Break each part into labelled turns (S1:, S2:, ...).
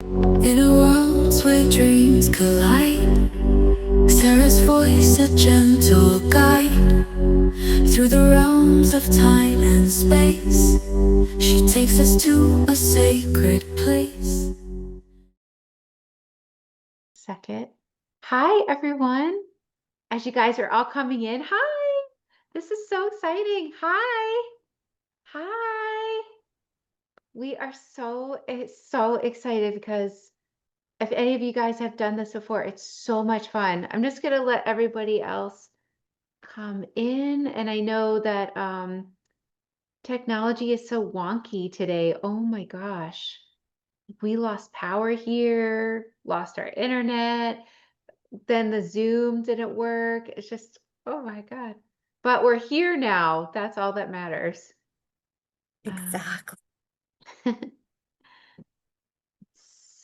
S1: In a world where dreams collide, Sarah's voice a gentle guide. Through the realms of time and space, she takes us to a sacred place.
S2: Second. Hi, everyone. As you guys are all coming in, hi. This is so exciting. Hi. Hi. We are so excited because if any of you guys have done this before, it's so much fun. I'm just going to let everybody else come in. And I know that technology is so wonky today. Oh my gosh. We lost power here, lost our internet. Then the Zoom didn't work. It's just, oh my God. But we're here now. That's all that matters. Um,
S3: Exactly.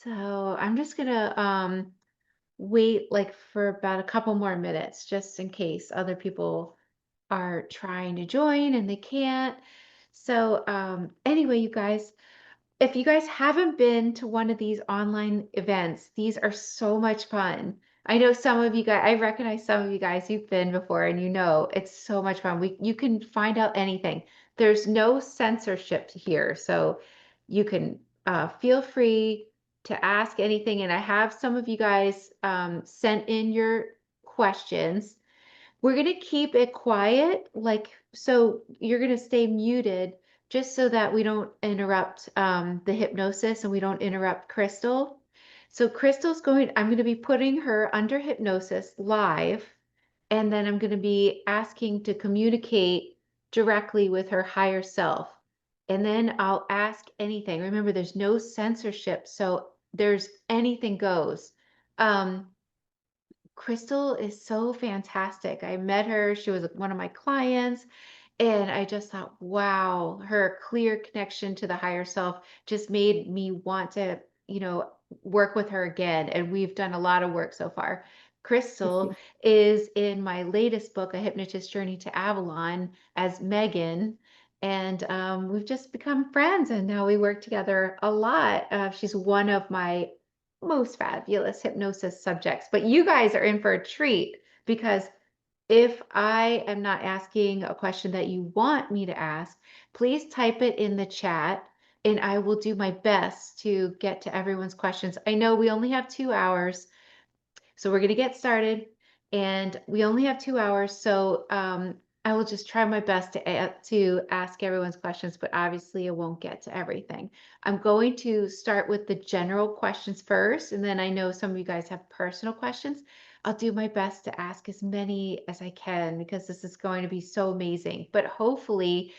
S2: so I'm just gonna wait like for about a couple more minutes just in case other people are trying to join and they can't. So anyway, you guys, if you guys haven't been to one of these online events, these are so much fun. I know some of you guys, I recognize some of you guys you've been before and you know it's so much fun. You can find out anything. There's no censorship here, so you can feel free to ask anything. And I have some of you guys sent in your questions. We're going to keep it quiet, like, so you're going to stay muted just so that we don't interrupt the hypnosis and we don't interrupt Crystal. So I'm going to be putting her under hypnosis live, and then I'm going to be asking to communicate directly with her higher self. And then I'll ask anything. Remember, there's no censorship, so there's anything goes. Um, Crystal is so fantastic. I met her, she was one of my clients, and I just thought, wow, her clear connection to the higher self just made me want to, work with her again. And we've done a lot of work so far. Crystal is in my latest book, A Hypnotist Journey to Avalon, as Megan. And we've just become friends, and now we work together a lot. She's one of my most fabulous hypnosis subjects, but you guys are in for a treat because if I am not asking a question that you want me to ask, please type it in the chat and I will do my best to get to everyone's questions. I know we only have 2 hours, so we're going to get started and we only have 2 hours. So I will just try my best to ask everyone's questions, but obviously I won't get to everything. I'm going to start with the general questions first, and then I know some of you guys have personal questions. I'll do my best to ask as many as I can because this is going to be so amazing. But hopefully,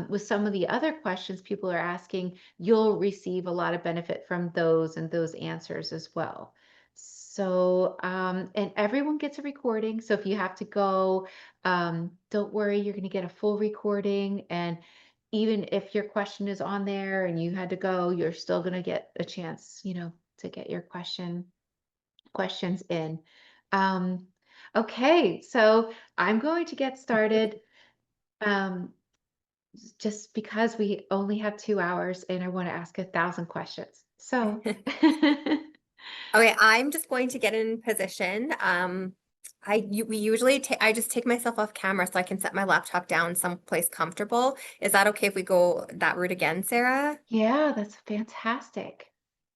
S2: with some of the other questions people are asking, you'll receive a lot of benefit from those and those answers as well. So, and everyone gets a recording. So if you have to go, don't worry, you're going to get a full recording. And even if your question is on there and you had to go, you're still going to get a chance, to get your questions in. Um, okay, so I'm going to get started. Um, just because we only have 2 hours and I want to ask 1,000 questions. So
S3: Okay, I'm just going to get in position. We usually I just take myself off camera so I can set my laptop down someplace comfortable. Is that okay if we go that route again, Sarah?
S2: yeah, that's fantastic.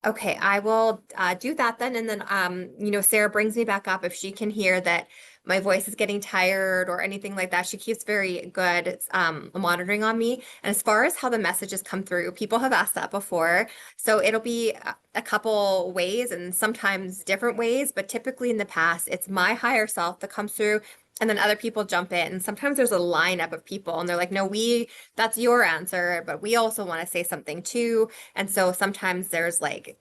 S3: Okay, I will do that then. And then, Sarah brings me back up if she can hear that my voice is getting tired or anything like that. She keeps very good monitoring on me. And as far as how the messages come through, people have asked that before. So it'll be a couple ways and sometimes different ways, but typically in the past, it's my higher self that comes through. And then other people jump in. And sometimes there's a lineup of people and they're like, no, that's your answer, but we also want to say something too. And so sometimes there's like,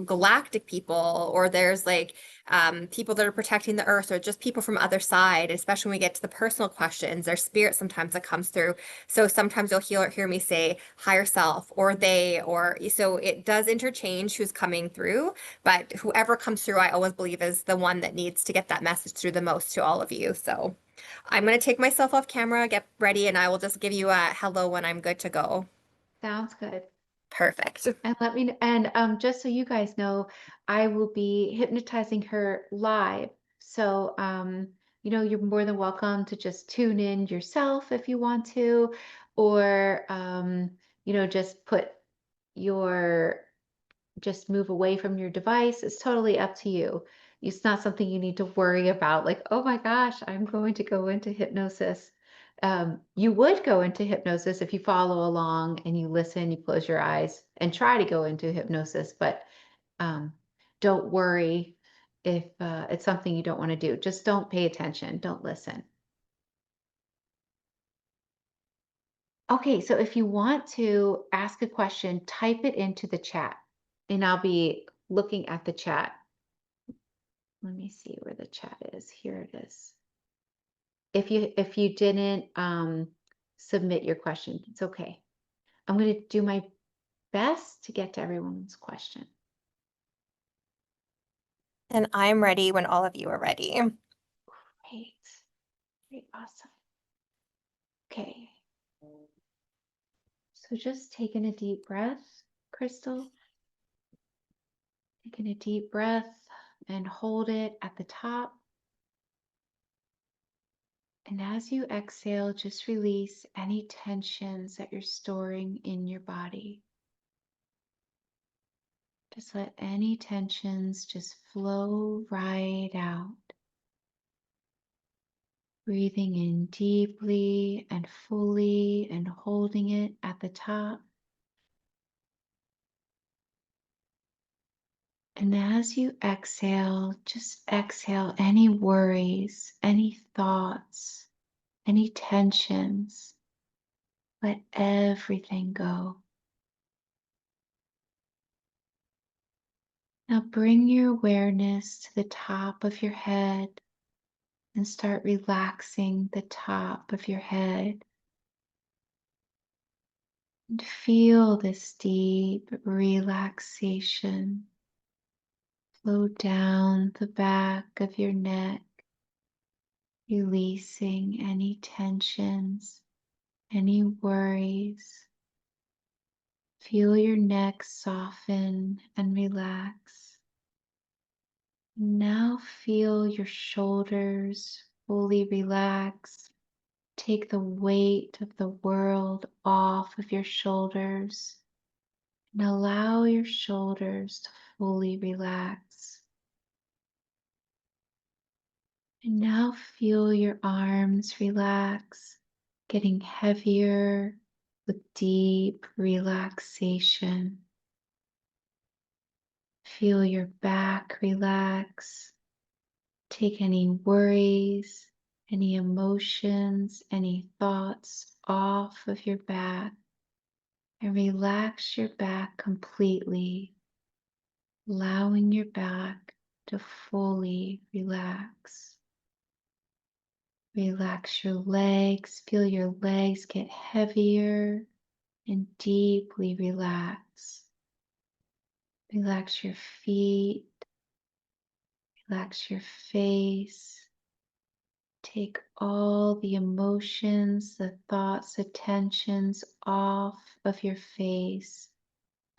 S3: galactic people, or there's like people that are protecting the earth, or just people from other side, especially when we get to the personal questions, there's spirit sometimes that comes through. So sometimes you'll hear me say higher self or they, or so it does interchange who's coming through, but whoever comes through, I always believe is the one that needs to get that message through the most to all of you. So I'm going to take myself off camera, get ready, and I will just give you a hello when I'm good to go.
S2: Sounds good.
S3: Perfect.
S2: And let me and just so you guys know, I will be hypnotizing her live. So you know, you're more than welcome to just tune in yourself if you want to, or you know, just move away from your device. It's totally up to you. It's not something you need to worry about, like, oh my gosh, I'm going to go into hypnosis. You would go into hypnosis if you follow along and you listen, you close your eyes and try to go into hypnosis, but um, don't worry if it's something you don't want to do. Just don't pay attention, don't listen. Okay, so if you want to ask a question, type it into the chat and I'll be looking at the chat. Let me see where the chat is. Here it is. If you didn't submit your question, it's okay. I'm going to do my best to get to everyone's question.
S3: And I'm ready when all of you are ready.
S2: Great. Great, awesome. Okay. So just taking a deep breath, Crystal. Taking a deep breath and hold it at the top. And as you exhale, just release any tensions that you're storing in your body. Just let any tensions just flow right out. Breathing in deeply and fully and holding it at the top. And as you exhale, just exhale any worries, any thoughts, any tensions. Let everything go. Now bring your awareness to the top of your head and start relaxing the top of your head. And feel this deep relaxation flow down the back of your neck, releasing any tensions, any worries. Feel your neck soften and relax. Now feel your shoulders fully relax. Take the weight of the world off of your shoulders and allow your shoulders to fully relax. And now feel your arms relax, getting heavier with deep relaxation. Feel your back relax. Take any worries, any emotions, any thoughts off of your back and relax your back completely, allowing your back to fully relax. Relax your legs, feel your legs get heavier and deeply relax. Relax your feet, relax your face. Take all the emotions, the thoughts, the tensions off of your face.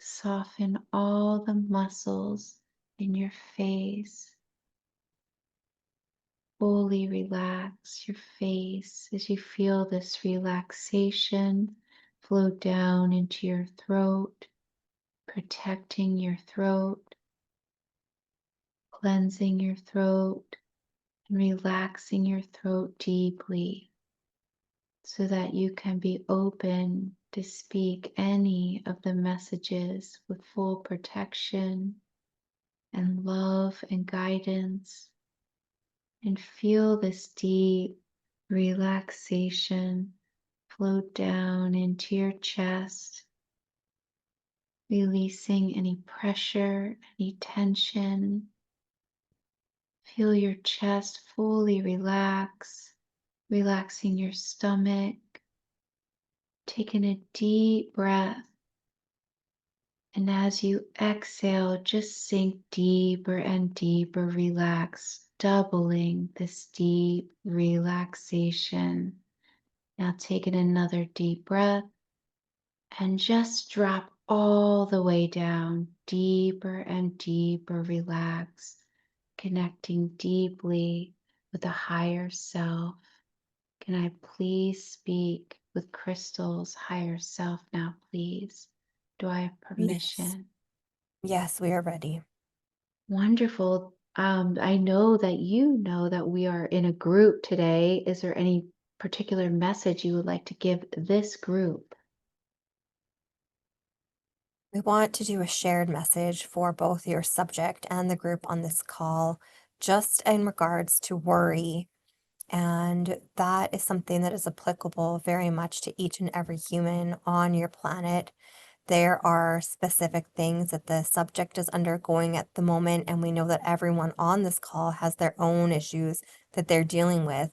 S2: Soften all the muscles in your face. Fully relax your face as you feel this relaxation flow down into your throat, protecting your throat, cleansing your throat, and relaxing your throat deeply so that you can be open to speak any of the messages with full protection and love and guidance. And feel this deep relaxation flow down into your chest, releasing any pressure, any tension. Feel your chest fully relax, relaxing your stomach. Taking a deep breath. And as you exhale, just sink deeper and deeper, relax, doubling this deep relaxation. Now taking another deep breath and just drop all the way down, deeper and deeper relax, connecting deeply with a higher self. Can I please speak with Crystal's higher self now, please? Do I have
S3: Yes.
S2: permission?
S3: Yes, we are ready.
S2: Wonderful. I know that you know that we are in a group today. Is there any particular message you would like to give this group?
S3: We want to do a shared message for both your subject and the group on this call, just in regards to worry. And that is something that is applicable very much to each and every human on your planet. There are specific things that the subject is undergoing at the moment, and we know that everyone on this call has their own issues that they're dealing with.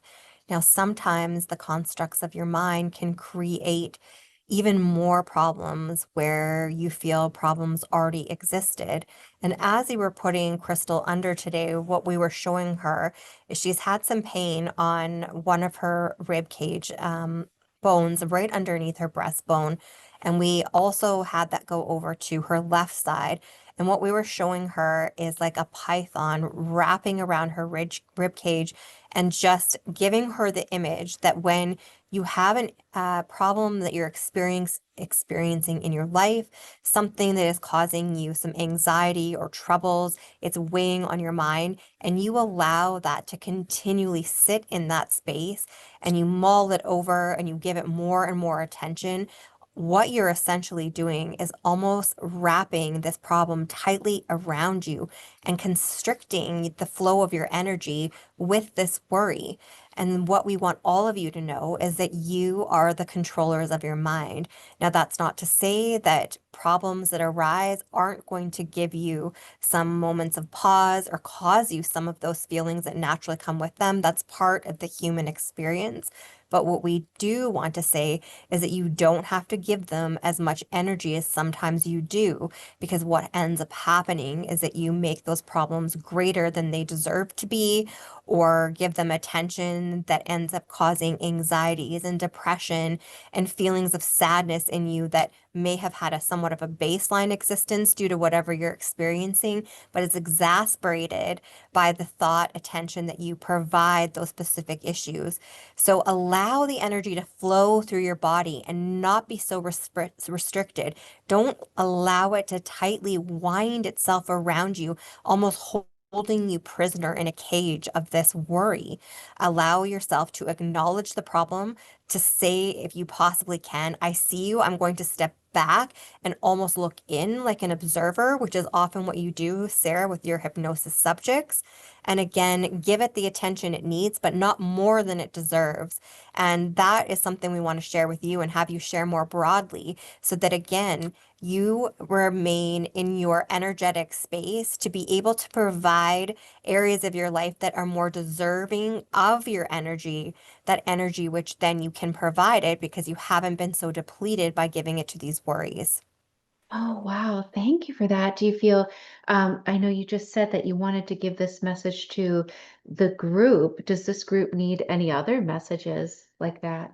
S3: Now, sometimes the constructs of your mind can create even more problems where you feel problems already existed. And as we were putting Crystal under today, what we were showing her is she's had some pain on one of her rib cage bones right underneath her breastbone. And we also had that go over to her left side. And what we were showing her is like a python wrapping around her rib cage and just giving her the image that when you have a problem that you're experiencing in your life, something that is causing you some anxiety or troubles, it's weighing on your mind, and you allow that to continually sit in that space and you mull it over and you give it more and more attention, what you're essentially doing is almost wrapping this problem tightly around you and constricting the flow of your energy with this worry. And what we want all of you to know is that you are the controllers of your mind. Now, that's not to say that problems that arise aren't going to give you some moments of pause or cause you some of those feelings that naturally come with them. That's part of the human experience. But what we do want to say is that you don't have to give them as much energy as sometimes you do, because what ends up happening is that you make those problems greater than they deserve to be, or give them attention that ends up causing anxieties and depression and feelings of sadness in you that may have had a somewhat of a baseline existence due to whatever you're experiencing, but it's exasperated by the thought attention that you provide those specific issues. So allow the energy to flow through your body and not be so restricted. Don't allow it to tightly wind itself around you, almost holding you prisoner in a cage of this worry. Allow yourself to acknowledge the problem, to say, if you possibly can, I see you, I'm going to step back and almost look in like an observer, which is often what you do, Sarah, with your hypnosis subjects. And again, give it the attention it needs, but not more than it deserves. And that is something we want to share with you and have you share more broadly so that, again, you remain in your energetic space to be able to provide areas of your life that are more deserving of your energy, that energy which then you can provide it because you haven't been so depleted by giving it to these worries.
S2: Oh, wow. Thank you for that. Do you feel, I know you just said that you wanted to give this message to the group. Does this group need any other messages like that?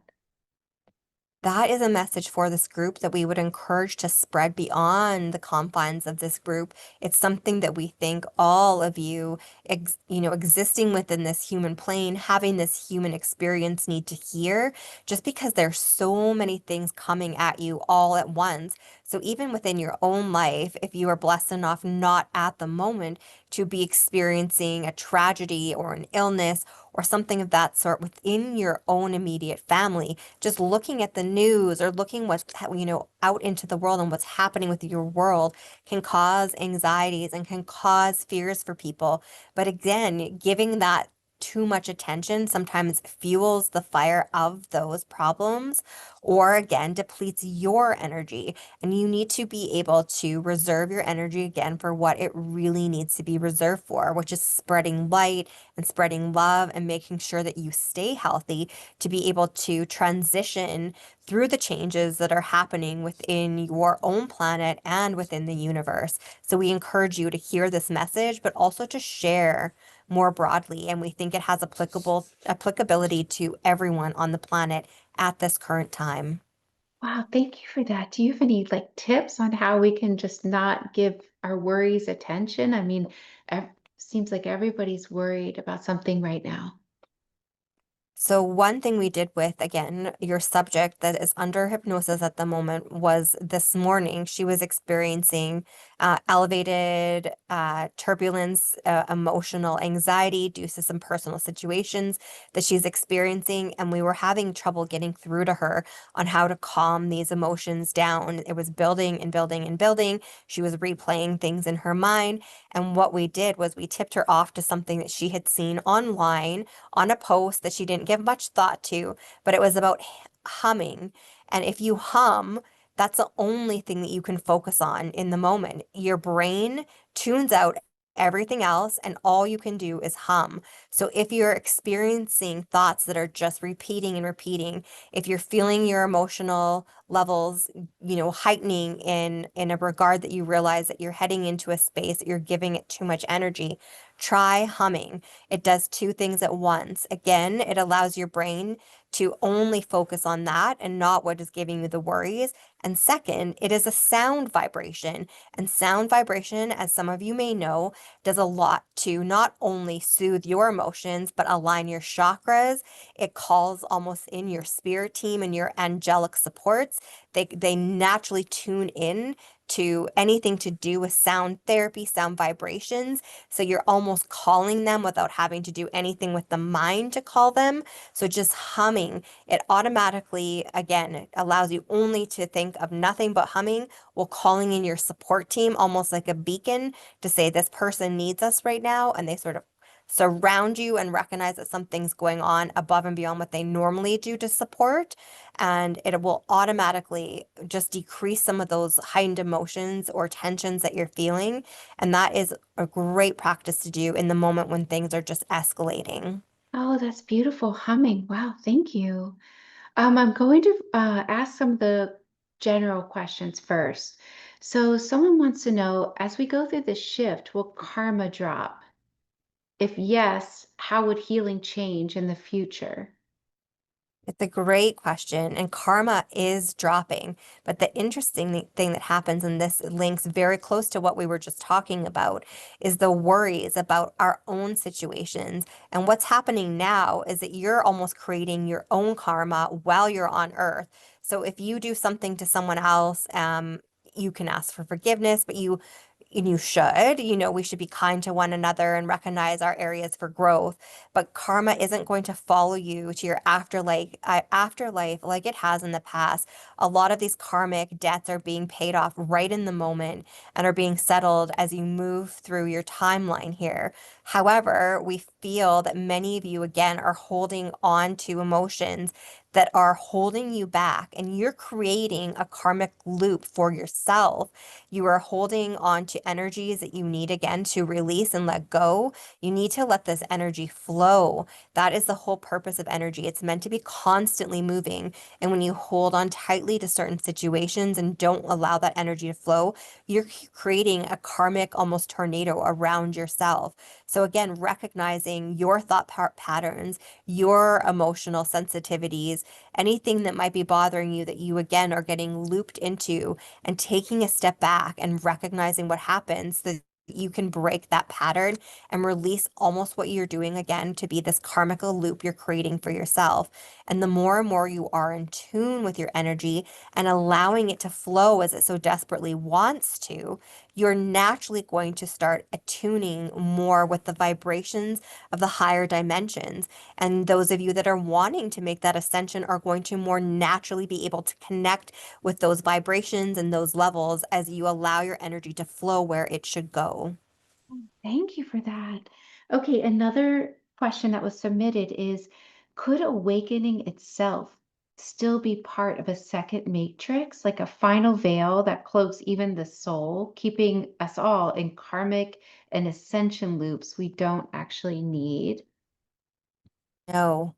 S3: That is a message for this group that we would encourage to spread beyond the confines of this group. It's something that we think all of you, existing within this human plane, having this human experience need to hear, just because there's so many things coming at you all at once. So even within your own life, if you are blessed enough not at the moment to be experiencing a tragedy or an illness or something of that sort within your own immediate family, just looking at the news or looking what's out into the world and what's happening with your world can cause anxieties and can cause fears for people. But again, giving that too much attention sometimes fuels the fire of those problems, or again depletes your energy, and you need to be able to reserve your energy again for what it really needs to be reserved for, which is spreading light and spreading love and making sure that you stay healthy to be able to transition through the changes that are happening within your own planet and within the universe. So we encourage you to hear this message, but also to share more broadly. And we think it has applicability to everyone on the planet at this current time.
S2: Wow, thank you for that. Do you have any like tips on how we can just not give our worries attention? I mean, seems like everybody's worried about something right now.
S3: So one thing we did with, again, your subject that is under hypnosis at the moment was this morning, she was experiencing elevated turbulence, emotional anxiety due to some personal situations that she's experiencing. And we were having trouble getting through to her on how to calm these emotions down. It was building and building and building. She was replaying things in her mind. And what we did was we tipped her off to something that she had seen online on a post that she didn't give much thought to, but it was about humming. And if you hum, that's the only thing that you can focus on in the moment. Your brain tunes out everything else, and all you can do is hum. So if you're experiencing thoughts that are just repeating and repeating, if you're feeling your emotional levels, heightening in a regard that you realize that you're heading into a space that you're giving it too much energy, try humming. It does two things at once. Again, it allows your brain to only focus on that and not what is giving you the worries. And second, it is a sound vibration. And sound vibration, as some of you may know, does a lot to not only soothe your emotions, but align your chakras. It calls almost in your spirit team and your angelic supports. They naturally tune in to anything to do with sound therapy, sound vibrations. So you're almost calling them without having to do anything with the mind to call them. So just humming, it automatically, again, allows you only to think of nothing but humming while calling in your support team, almost like a beacon to say, this person needs us right now. And they sort of surround you and recognize that something's going on above and beyond what they normally do to support. And it will automatically just decrease some of those heightened emotions or tensions that you're feeling. And that is a great practice to do in the moment when things are just escalating.
S2: Oh, that's beautiful humming. Wow, thank you. I'm going to ask some of the general questions first. So, someone wants to know, as we go through this shift, will karma drop? If yes, how would healing change in the future?
S3: It's a great question, and karma is dropping. But the interesting thing that happens, and this links very close to what we were just talking about, is the worries about our own situations. And what's happening now is that you're almost creating your own karma while you're on Earth. So if you do something to someone else, you can ask for forgiveness, but you should, we should be kind to one another and recognize our areas for growth. But karma isn't going to follow you to your afterlife like it has in the past. A lot of these karmic debts are being paid off right in the moment and are being settled as you move through your timeline here. However, we feel that many of you, again, are holding on to emotions that are holding you back, and you're creating a karmic loop for yourself. You are holding on to energies that you need, again, to release and let go. You need to let this energy flow. That is the whole purpose of energy. It's meant to be constantly moving. And when you hold on tightly to certain situations and don't allow that energy to flow, you're creating a karmic, almost tornado around yourself. So again, recognizing your thought patterns, your emotional sensitivities, anything that might be bothering you that you, again, are getting looped into, and taking a step back and recognizing what happens so that you can break that pattern and release almost what you're doing, again, to be this karmical loop you're creating for yourself. And the more and more you are in tune with your energy and allowing it to flow as it so desperately wants to, you're naturally going to start attuning more with the vibrations of the higher dimensions. And those of you that are wanting to make that ascension are going to more naturally be able to connect with those vibrations and those levels as you allow your energy to flow where it should go.
S2: Thank you for that. Okay, another question that was submitted is, could awakening itself still be part of a second matrix, like a final veil that cloaks even the soul, keeping us all in karmic and ascension loops we don't actually need?
S3: No,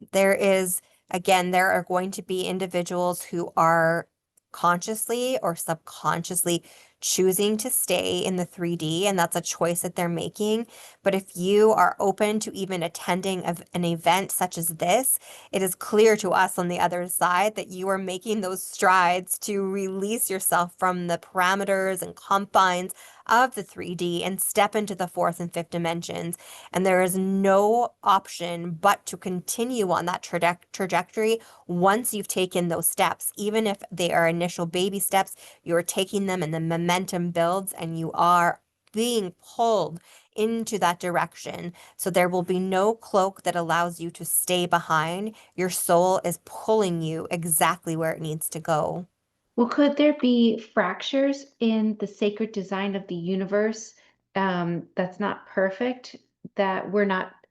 S3: again, there are going to be individuals who are consciously or subconsciously choosing to stay in the 3D, and that's a choice that they're making. But if you are open to even attending an event such as this, it is clear to us on the other side that you are making those strides to release yourself from the parameters and confines of the 3D and step into the fourth and fifth dimensions. And there is no option but to continue on that trajectory once you've taken those steps. Even if they are initial baby steps, you're taking them and the momentum builds and you are being pulled into that direction. So there will be no cloak that allows you to stay behind. Your soul is pulling you exactly where it needs to go.
S2: Well, could there be fractures in the sacred design of the universe that's not perfect, that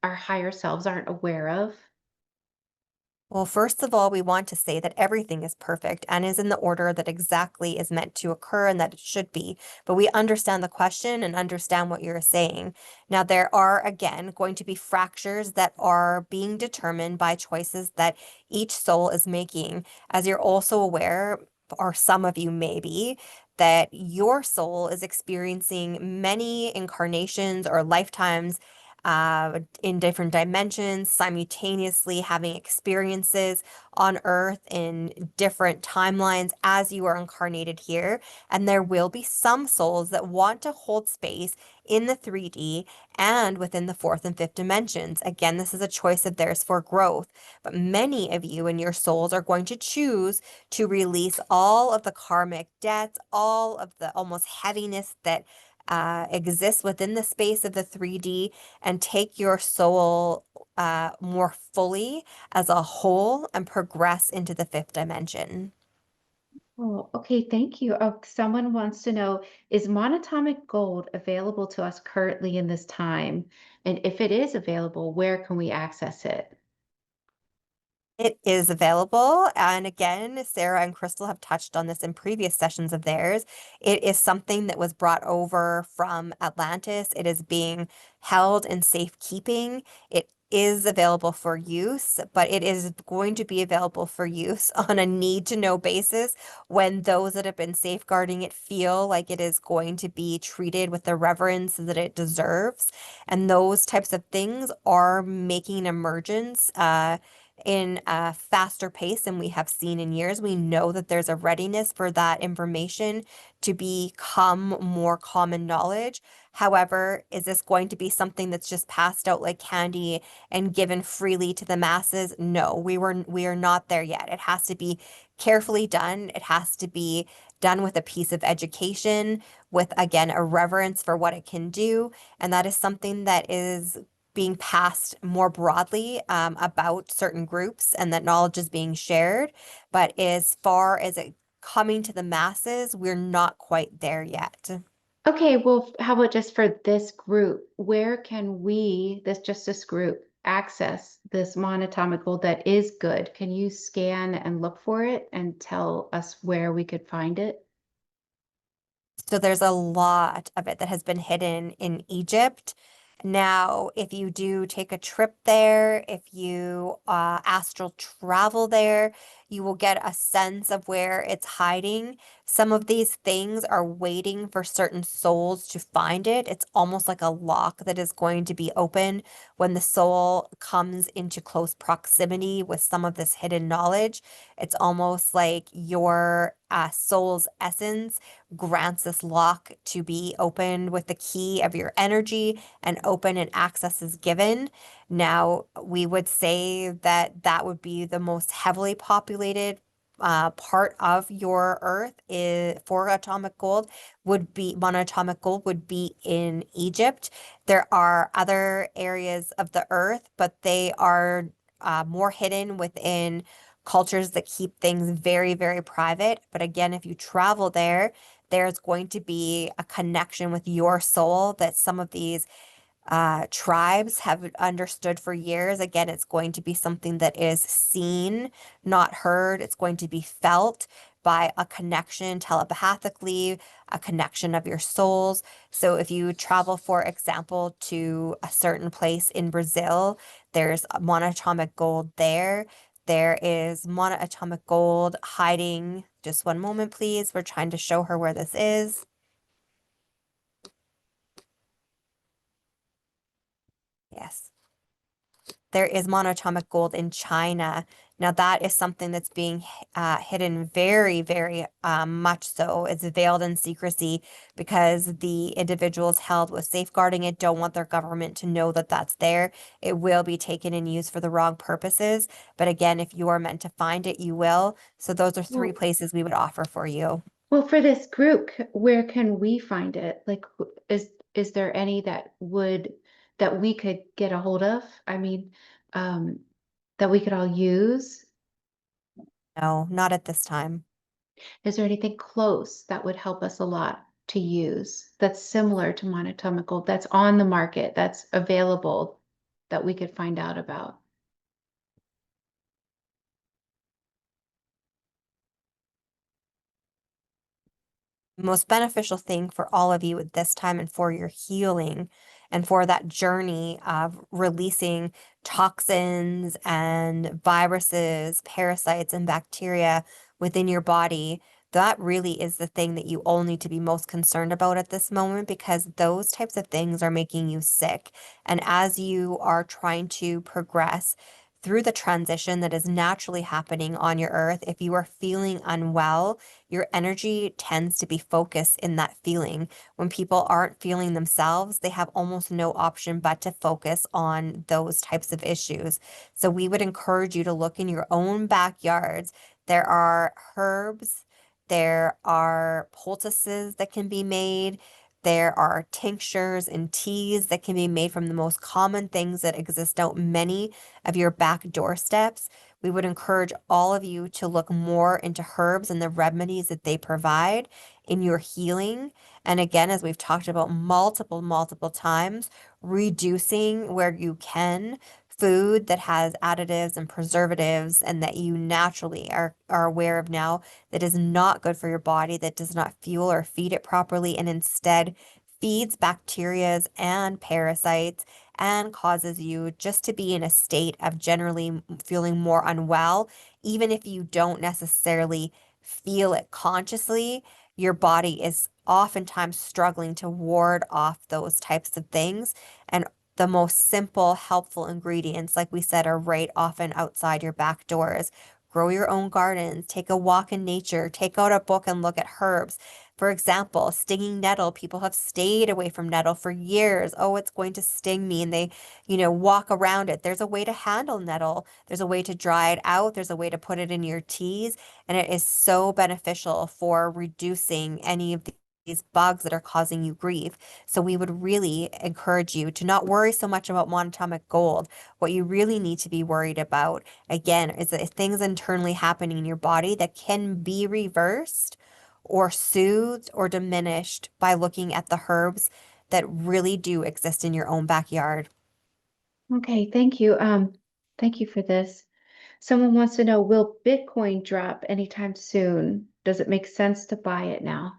S2: our higher selves aren't aware of?
S3: Well, first of all, we want to say that everything is perfect and is in the order that exactly is meant to occur and that it should be. But we understand the question and understand what you're saying. Now, there are, again, going to be fractures that are being determined by choices that each soul is making. As you're also aware, or some of you may be, that your soul is experiencing many incarnations or lifetimes in different dimensions, simultaneously having experiences on Earth in different timelines as you are incarnated here. And there will be some souls that want to hold space in the 3D and within the fourth and fifth dimensions. Again, this is a choice of theirs for growth. But many of you and your souls are going to choose to release all of the karmic debts, all of the almost heaviness that exists within the space of the 3D and take your soul more fully as a whole and progress into the fifth dimension.
S2: Oh, okay, thank you. Oh, someone wants to know, is monatomic gold available to us currently in this time? And if it is available, where can we access it?
S3: It is available. And again, Sarah and Crystal have touched on this in previous sessions of theirs. It is something that was brought over from Atlantis. It is being held in safekeeping. It is available for use, but it is going to be available for use on a need to know basis when those that have been safeguarding it feel like it is going to be treated with the reverence that it deserves. And those types of things are making an emergence. In a faster pace than we have seen in years. We know that there's a readiness for that information to become more common knowledge. However, is this going to be something that's just passed out like candy and given freely to the masses? No, we are not there yet. It has to be carefully done. It has to be done with a piece of education, with again a reverence for what it can do, and that is something that is being passed more broadly about certain groups and that knowledge is being shared. But as far as it coming to the masses, we're not quite there yet.
S2: Okay, well, how about just for this group? Where can this group, access this monatomic gold that is good? Can you scan and look for it and tell us where we could find it?
S3: So there's a lot of it that has been hidden in Egypt. Now, if you do take a trip there, if you astral travel there, you will get a sense of where it's hiding. Some of these things are waiting for certain souls to find it. It's almost like a lock that is going to be open when the soul comes into close proximity with some of this hidden knowledge. It's almost like your soul's essence grants this lock to be opened with the key of your energy and open and access is given. Now, we would say that that would be the most heavily populated part of your earth is for atomic gold would be monatomic gold would be in Egypt. There are other areas of the earth, but they are more hidden within cultures that keep things very, very private. But again, if you travel there, there's going to be a connection with your soul that some of these tribes have understood for years. Again, it's going to be something that is seen, not heard. It's going to be felt by a connection telepathically, a connection of your souls. So if you travel, for example, to a certain place in Brazil, there's monatomic gold there. There is monatomic gold hiding. Just one moment, please. We're trying to show her where this is. Yes. There is monatomic gold in China. Now, that is something that's being hidden very, very much so. It's veiled in secrecy because the individuals held with safeguarding it don't want their government to know that that's there. It will be taken and used for the wrong purposes. But again, if you are meant to find it, you will. So those are three
S2: Well,
S3: places we would offer for you.
S2: well, for this group, where can we find it? Like, is there any that we could get a hold of? I mean, um, that we could all use?
S3: No, not at this time.
S2: Is there anything close that would help us a lot to use that's similar to monatomical, that's on the market, that's available, that we could find out about?
S3: Most beneficial thing for all of you at this time and for your healing and for that journey of releasing toxins and viruses, parasites, and bacteria within your body. That really is the thing that you all need to be most concerned about at this moment because those types of things are making you sick. And as you are trying to progress through the transition that is naturally happening on your earth, if you are feeling unwell, your energy tends to be focused in that feeling. When people aren't feeling themselves, they have almost no option but to focus on those types of issues. So we would encourage you to look in your own backyards. There are herbs, there are poultices that can be made. There are tinctures and teas that can be made from the most common things that exist out many of your back doorsteps. We would encourage all of you to look more into herbs and the remedies that they provide in your healing. And again, as we've talked about multiple times, reducing where you can food that has additives and preservatives and that you naturally are aware of now that is not good for your body, that does not fuel or feed it properly, and instead feeds bacterias and parasites and causes you just to be in a state of generally feeling more unwell, even if you don't necessarily feel it consciously, your body is oftentimes struggling to ward off those types of things. And the most simple, helpful ingredients, like we said, are right often outside your back doors. Grow your own gardens, take a walk in nature, take out a book and look at herbs. For example, stinging nettle, people have stayed away from nettle for years. Oh, it's going to sting me. And they, walk around it. There's a way to handle nettle. There's a way to dry it out. There's a way to put it in your teas. And it is so beneficial for reducing any of these bugs that are causing you grief. So we would really encourage you to not worry so much about monatomic gold. What you really need to be worried about, again, is that things internally happening in your body that can be reversed or soothed or diminished by looking at the herbs that really do exist in your own backyard.
S2: Okay, thank you. Thank you for this. Someone wants to know, will Bitcoin drop anytime soon? Does it make sense to buy it now?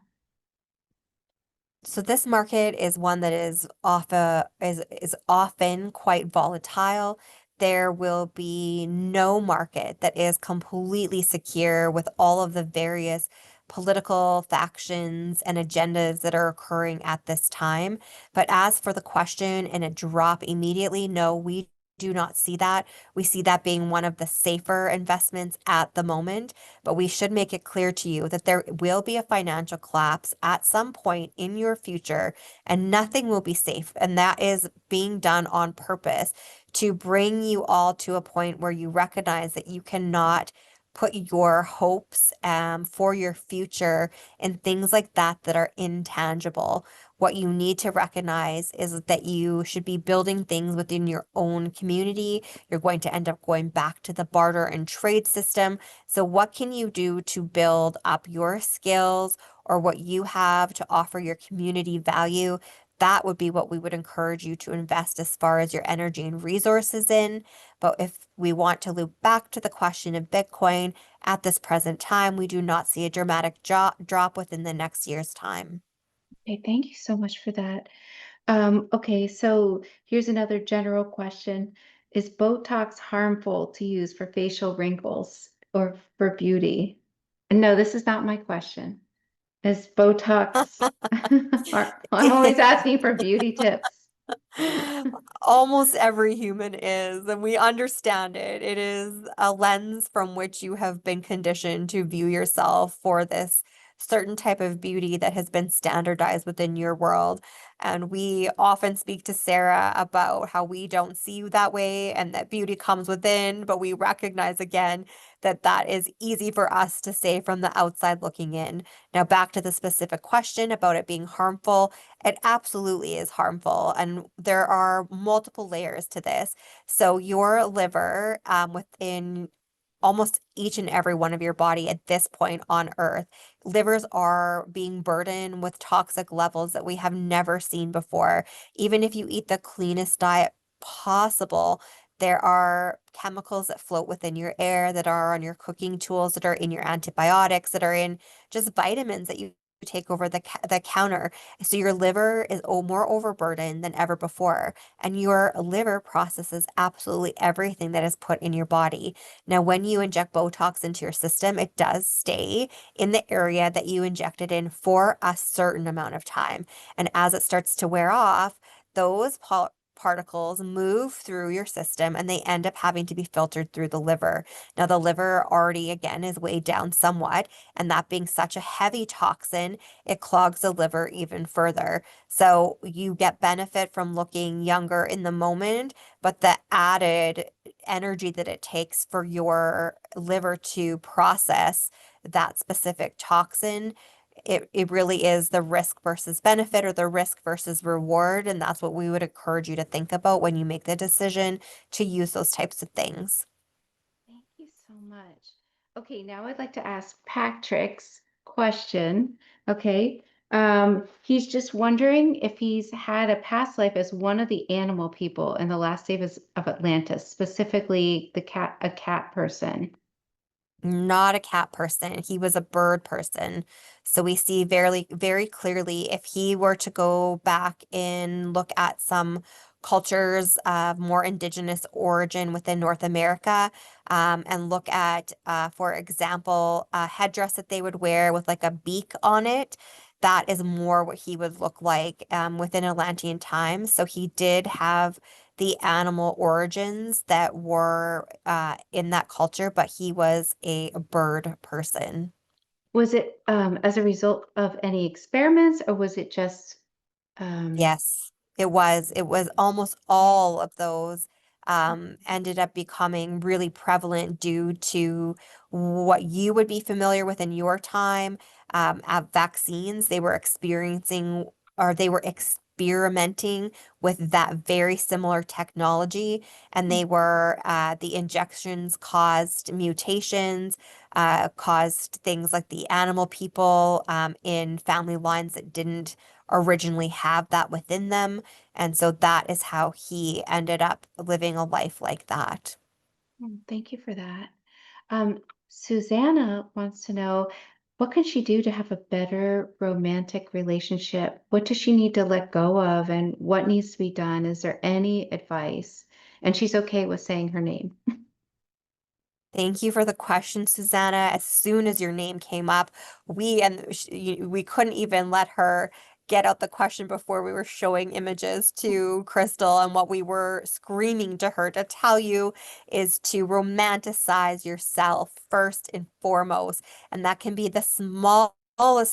S3: So this market is one that is often quite volatile. There will be no market that is completely secure with all of the various political factions and agendas that are occurring at this time. But as for the question and a drop immediately, no, we do not see that. We see that being one of the safer investments at the moment. But we should make it clear to you that there will be a financial collapse at some point in your future, and nothing will be safe. And that is being done on purpose to bring you all to a point where you recognize that you cannot put your hopes for your future in things like that are intangible. What you need to recognize is that you should be building things within your own community. You're going to end up going back to the barter and trade system. So what can you do to build up your skills or what you have to offer your community value? That would be what we would encourage you to invest as far as your energy and resources in. But if we want to loop back to the question of Bitcoin, at this present time, we do not see a dramatic drop within the next year's time.
S2: Okay, thank you so much for that. Okay, so here's another general question. Is Botox harmful to use for facial wrinkles or for beauty? No, this is not my question. Is Botox, I'm always asking for beauty tips.
S3: Almost every human is, and we understand it. It is a lens from which you have been conditioned to view yourself for this certain type of beauty that has been standardized within your world. And we often speak to Sarah about how we don't see you that way and that beauty comes within, but we recognize again that that is easy for us to say from the outside looking in. Now, back to the specific question about it being harmful. It absolutely is harmful, and there are multiple layers to this. So your liver, within almost each and every one of your body at this point on Earth, livers are being burdened with toxic levels that we have never seen before. Even if you eat the cleanest diet possible, there are chemicals that float within your air, that are on your cooking tools, that are in your antibiotics, that are in just vitamins that you take over the counter. So your liver is more overburdened than ever before, and your liver processes absolutely everything that is put in your body. Now, when you inject Botox into your system, it does stay in the area that you injected in for a certain amount of time. And as it starts to wear off, those particles move through your system and they end up having to be filtered through the liver. Now, the liver already, again, is weighed down somewhat, and that being such a heavy toxin, it clogs the liver even further. So you get benefit from looking younger in the moment, but the added energy that it takes for your liver to process that specific toxin, it really is the risk versus benefit or the risk versus reward. And that's what we would encourage you to think about when you make the decision to use those types of things.
S2: Thank you so much. Okay, now I'd like to ask Patrick's question. Okay. He's just wondering if he's had a past life as one of the animal people in the last days of Atlantis, specifically a cat person.
S3: Not a cat person. He was a bird person. So we see very, very clearly if he were to go back and look at some cultures of more indigenous origin within North America, and look at, for example, a headdress that they would wear with like a beak on it. That is more what he would look like within Atlantean times. So he did have the animal origins that were in that culture, but he was a bird person.
S2: Was it as a result of any experiments, or was it just um,
S3: Yes, it was. It was almost all of those ended up becoming really prevalent due to what you would be familiar with in your time. Vaccines, they were experiencing or they were experimenting with that very similar technology, and they were the injections caused mutations, caused things like the animal people in family lines that didn't originally have that within them. And so that is how he ended up living a life like that.
S2: Thank you for that. Susanna wants to know, what can she do to have a better romantic relationship? What does she need to let go of, and what needs to be done? Is there any advice? And she's okay with saying her name.
S3: Thank you for the question, Susanna. As soon as your name came up, we couldn't even let her get out the question before we were showing images to Crystal. And what we were screaming to her to tell you is to romanticize yourself first and foremost. And that can be the smallest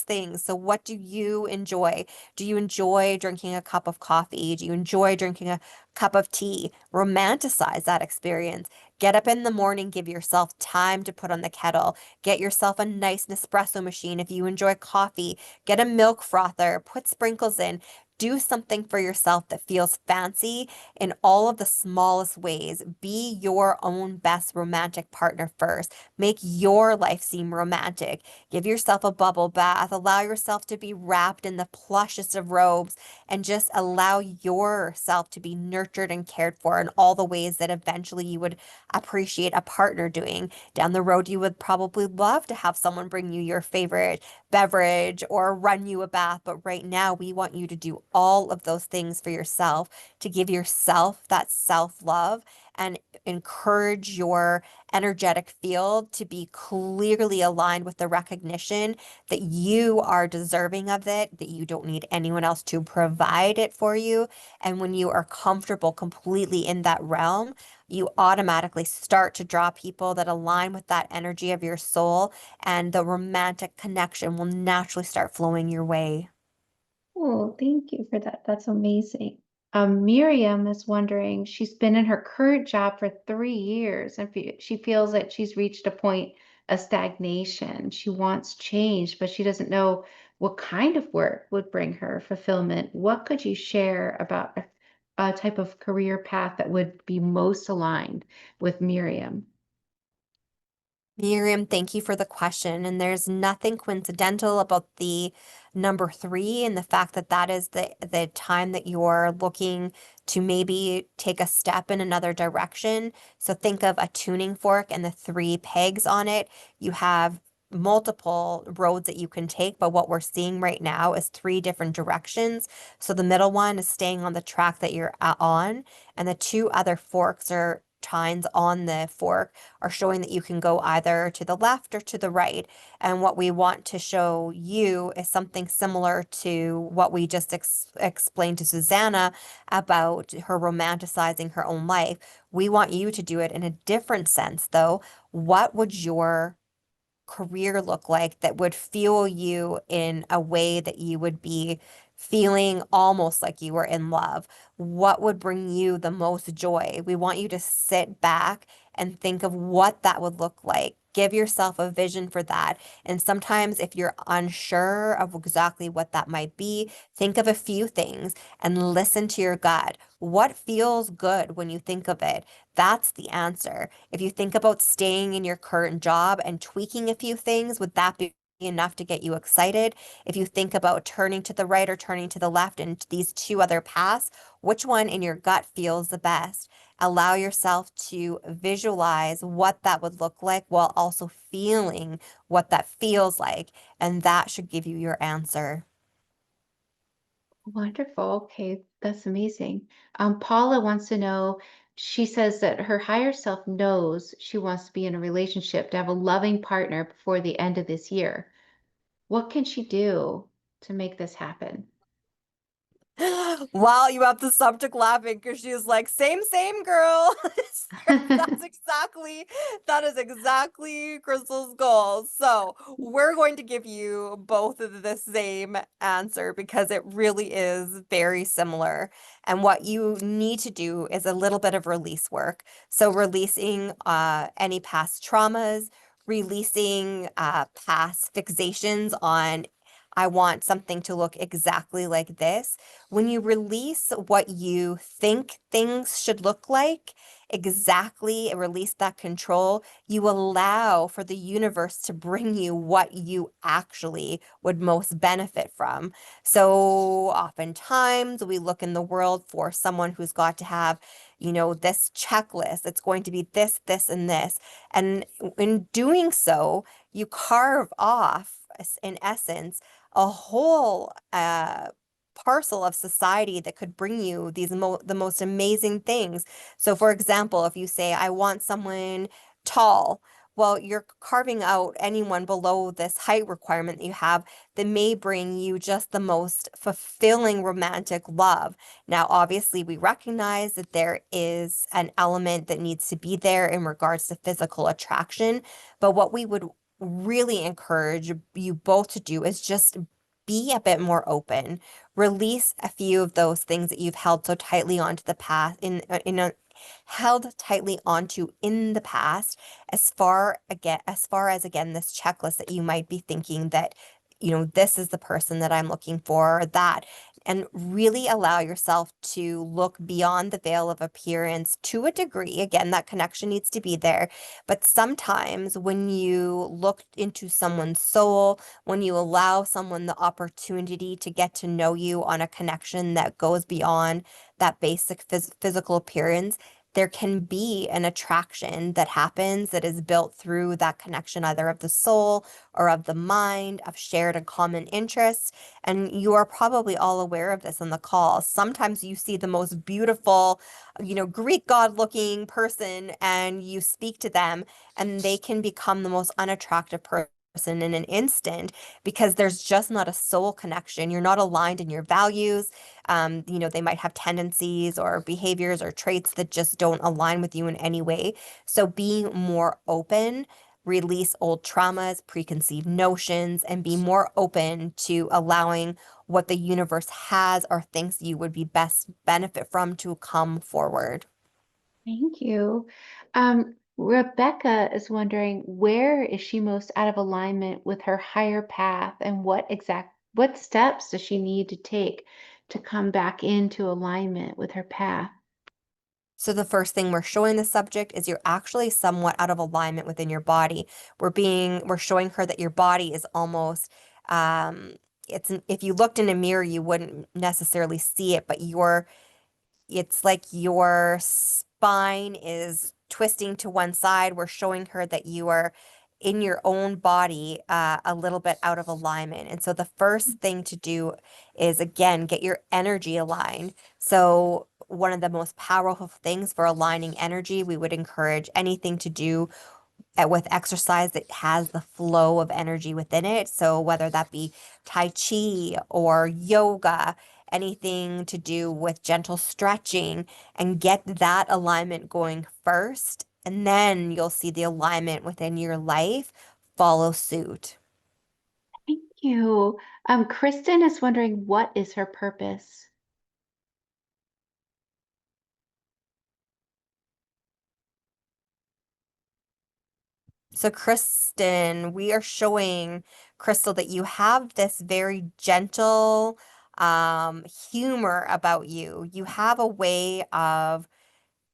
S3: things. So what do you enjoy? Do you enjoy drinking a cup of coffee? Do you enjoy drinking a cup of tea? Romanticize that experience. Get up in the morning, give yourself time to put on the kettle. Get yourself a nice Nespresso machine. If you enjoy coffee, get a milk frother, put sprinkles in. Do something for yourself that feels fancy in all of the smallest ways. Be your own best romantic partner first. Make your life seem romantic. Give yourself a bubble bath. Allow yourself to be wrapped in the plushest of robes and just allow yourself to be nurtured and cared for in all the ways that eventually you would appreciate a partner doing. Down the road, you would probably love to have someone bring you your favorite beverage or run you a bath. But right now, we want you to do all of those things for yourself, to give yourself that self-love and encourage your energetic field to be clearly aligned with the recognition that you are deserving of it, that you don't need anyone else to provide it for you. And when you are comfortable completely in that realm, you automatically start to draw people that align with that energy of your soul, and the romantic connection will naturally start flowing your way.
S2: Oh, thank you for that. That's amazing. Miriam is wondering, she's been in her current job for 3 years and she feels that she's reached a point of stagnation. She wants change, but she doesn't know what kind of work would bring her fulfillment. What could you share about a type of career path that would be most aligned with Miriam?
S3: Miriam, thank you for the question. And there's nothing coincidental about the number three and the fact that that is the time that you're looking to maybe take a step in another direction. So think of a tuning fork and the three pegs on it. You have multiple roads that you can take, but what we're seeing right now is three different directions. So the middle one is staying on the track that you're on, and the two other forks or tines on the fork are showing that you can go either to the left or to the right. And what we want to show you is something similar to what we just explained to Susanna about her romanticizing her own life. We want you to do it in a different sense, though. What would your career look like that would fuel you in a way that you would be feeling almost like you were in love? What would bring you the most joy? We want you to sit back and think of what that would look like. Give yourself a vision for that. And sometimes, if you're unsure of exactly what that might be, think of a few things and listen to your gut. What feels good when you think of it? That's the answer. If you think about staying in your current job and tweaking a few things, would that be enough to get you excited? If you think about turning to the right or turning to the left and these two other paths, which one in your gut feels the best? Allow yourself to visualize what that would look like while also feeling what that feels like, and that should give you your answer.
S2: Wonderful. Okay, that's amazing. Paula wants to know, she says that her higher self knows she wants to be in a relationship, to have a loving partner before the end of this year. What can she do to make this happen?
S3: Wow, you have the subject laughing because she's like, same, girl. That's exactly, that is exactly Crystal's goal. So we're going to give you both of the same answer because it really is very similar. And what you need to do is a little bit of release work. So releasing any past traumas, releasing past fixations on I want something to look exactly like this. When you release what you think things should look like, exactly release that control, you allow for the universe to bring you what you actually would most benefit from. So oftentimes we look in the world for someone who's got to have, this checklist. It's going to be this, and this. And in doing so, you carve off, in essence, a whole parcel of society that could bring you the most amazing things. So for example, if you say, I want someone tall, well, you're carving out anyone below this height requirement that you have that may bring you just the most fulfilling romantic love. Now, obviously, we recognize that there is an element that needs to be there in regards to physical attraction, but what we would really encourage you both to do is just be a bit more open. Release a few of those things that you've held so tightly onto the past held tightly onto in the past, as far as again this checklist that you might be thinking that this is the person that I'm looking for, or that, and really allow yourself to look beyond the veil of appearance to a degree. Again, that connection needs to be there, but sometimes when you look into someone's soul, when you allow someone the opportunity to get to know you on a connection that goes beyond that basic physical appearance, there can be an attraction that happens that is built through that connection, either of the soul or of the mind, of shared and common interests. And you are probably all aware of this in the call. Sometimes you see the most beautiful, Greek god looking person and you speak to them and they can become the most unattractive person in an instant because there's just not a soul connection. You're not aligned in your values. They might have tendencies or behaviors or traits that just don't align with you in any way. So being more open, release old traumas, preconceived notions, and be more open to allowing what the universe has or thinks you would be best benefit from to come forward.
S2: Thank you. Rebecca is wondering, where is she most out of alignment with her higher path, and what steps does she need to take to come back into alignment with her path?
S3: So the first thing we're showing the subject is you're actually somewhat out of alignment within your body. We're showing her that your body is almost, if you looked in a mirror, you wouldn't necessarily see it, but it's like your spine is twisting to one side. We're showing her that you are in your own body, a little bit out of alignment. And so the first thing to do is, again, get your energy aligned. So one of the most powerful things for aligning energy, we would encourage anything to do with exercise that has the flow of energy within it. So whether that be Tai Chi or yoga, anything to do with gentle stretching, and get that alignment going first. And then you'll see the alignment within your life follow suit.
S2: Thank you. Kristen is wondering, what is her purpose?
S3: So, Kristen, we are showing Crystal that you have this very gentle humor about you. You have a way of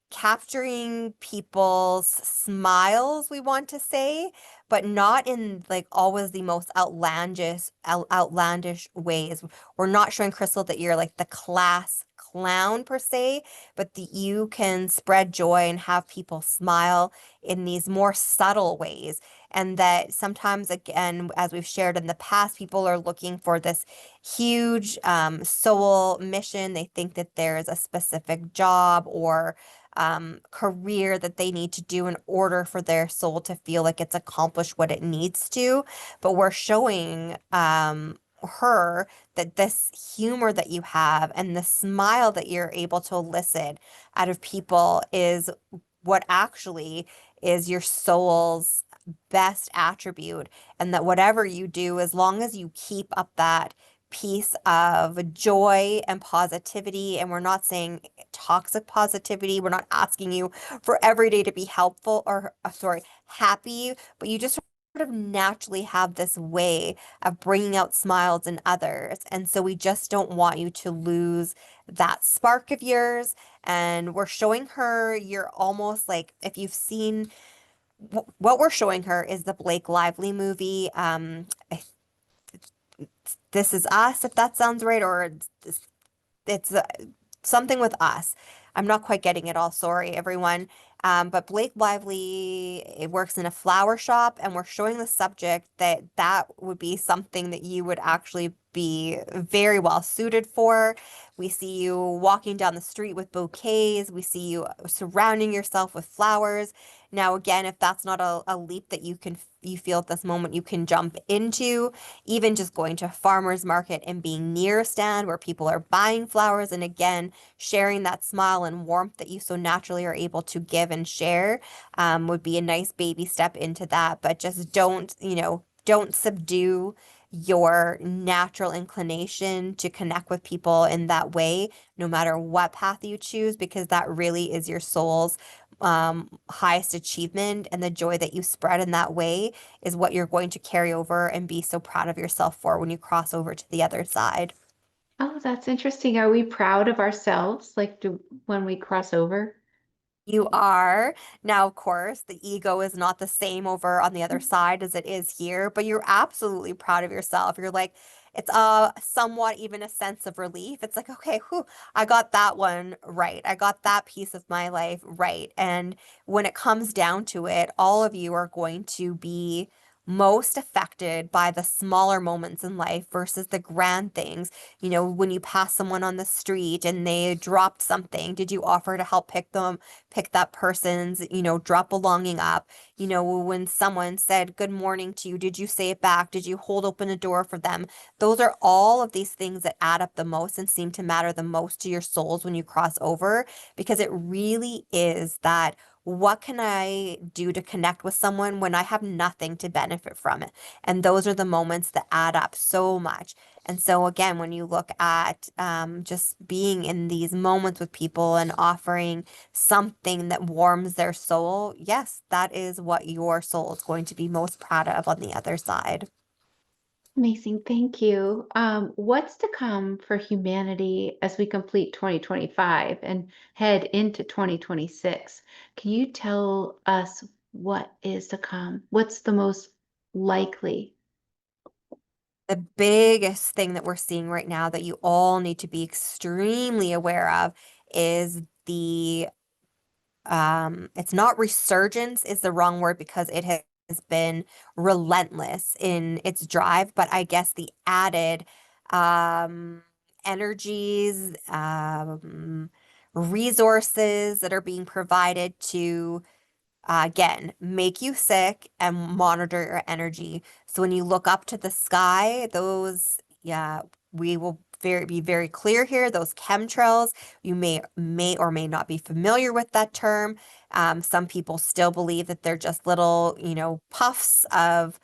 S3: capturing people's smiles, we want to say, but not in like always the most outlandish ways. We're not showing Crystal that you're like the class clown per se, but that you can spread joy and have people smile in these more subtle ways. And that sometimes, again, as we've shared in the past, people are looking for this huge soul mission. They think that there's a specific job or career that they need to do in order for their soul to feel like it's accomplished what it needs to. But we're showing her that this humor that you have and the smile that you're able to elicit out of people is what actually is your soul's best attribute. And that whatever you do, as long as you keep up that piece of joy and positivity, and we're not saying toxic positivity. We're not asking you for every day to be helpful or, sorry, happy, but you just sort of naturally have this way of bringing out smiles in others. And so we just don't want you to lose that spark of yours. And we're showing her you're almost like, if you've seen what we're showing her is the Blake Lively movie. This Is Us, if that sounds right, or it's something with us. I'm not quite getting it all. Sorry, everyone. But Blake Lively, it works in a flower shop, and we're showing the subject that that would be something that you would actually be very well suited for. We see you walking down the street with bouquets. We see you surrounding yourself with flowers. Now, again, if that's not a leap that you feel at this moment you can jump into, even just going to a farmer's market and being near a stand where people are buying flowers, and again, sharing that smile and warmth that you so naturally are able to give and share, would be a nice baby step into that. But just don't subdue your natural inclination to connect with people in that way, no matter what path you choose, because that really is your soul's highest achievement, and the joy that you spread in that way is what you're going to carry over and be so proud of yourself for when you cross over to the other side.
S2: Oh, that's interesting. Are we proud of ourselves, like when we cross over?
S3: You are. Now, of course, the ego is not the same over on the other side as it is here, but you're absolutely proud of yourself. You're like, it's somewhat even a sense of relief. It's like, okay, whew, I got that one right. I got that piece of my life right. And when it comes down to it, all of you are going to be most affected by the smaller moments in life versus the grand things. You know, when you pass someone on the street and they dropped something, did you offer to help pick that person's, drop belonging up? You know, when someone said good morning to you, did you say it back? Did you hold open a door for them? Those are all of these things that add up the most and seem to matter the most to your souls when you cross over, because it really is that, what can I do to connect with someone when I have nothing to benefit from it? And those are the moments that add up so much. And so, again, when you look at just being in these moments with people and offering something that warms their soul, yes, that is what your soul is going to be most proud of on the other side.
S2: Amazing. Thank you. What's to come for humanity as we complete 2025 and head into 2026? Can you tell us what is to come? What's the most likely?
S3: The biggest thing that we're seeing right now that you all need to be extremely aware of is it's not resurgence is the wrong word, because it has been relentless in its drive, but I guess the added um, energies, resources that are being provided to, again, make you sick and monitor your energy. So when you look up to the sky, yeah, we will be very clear here. Those chemtrails, you may or may not be familiar with that term. Some people still believe that they're just little, puffs of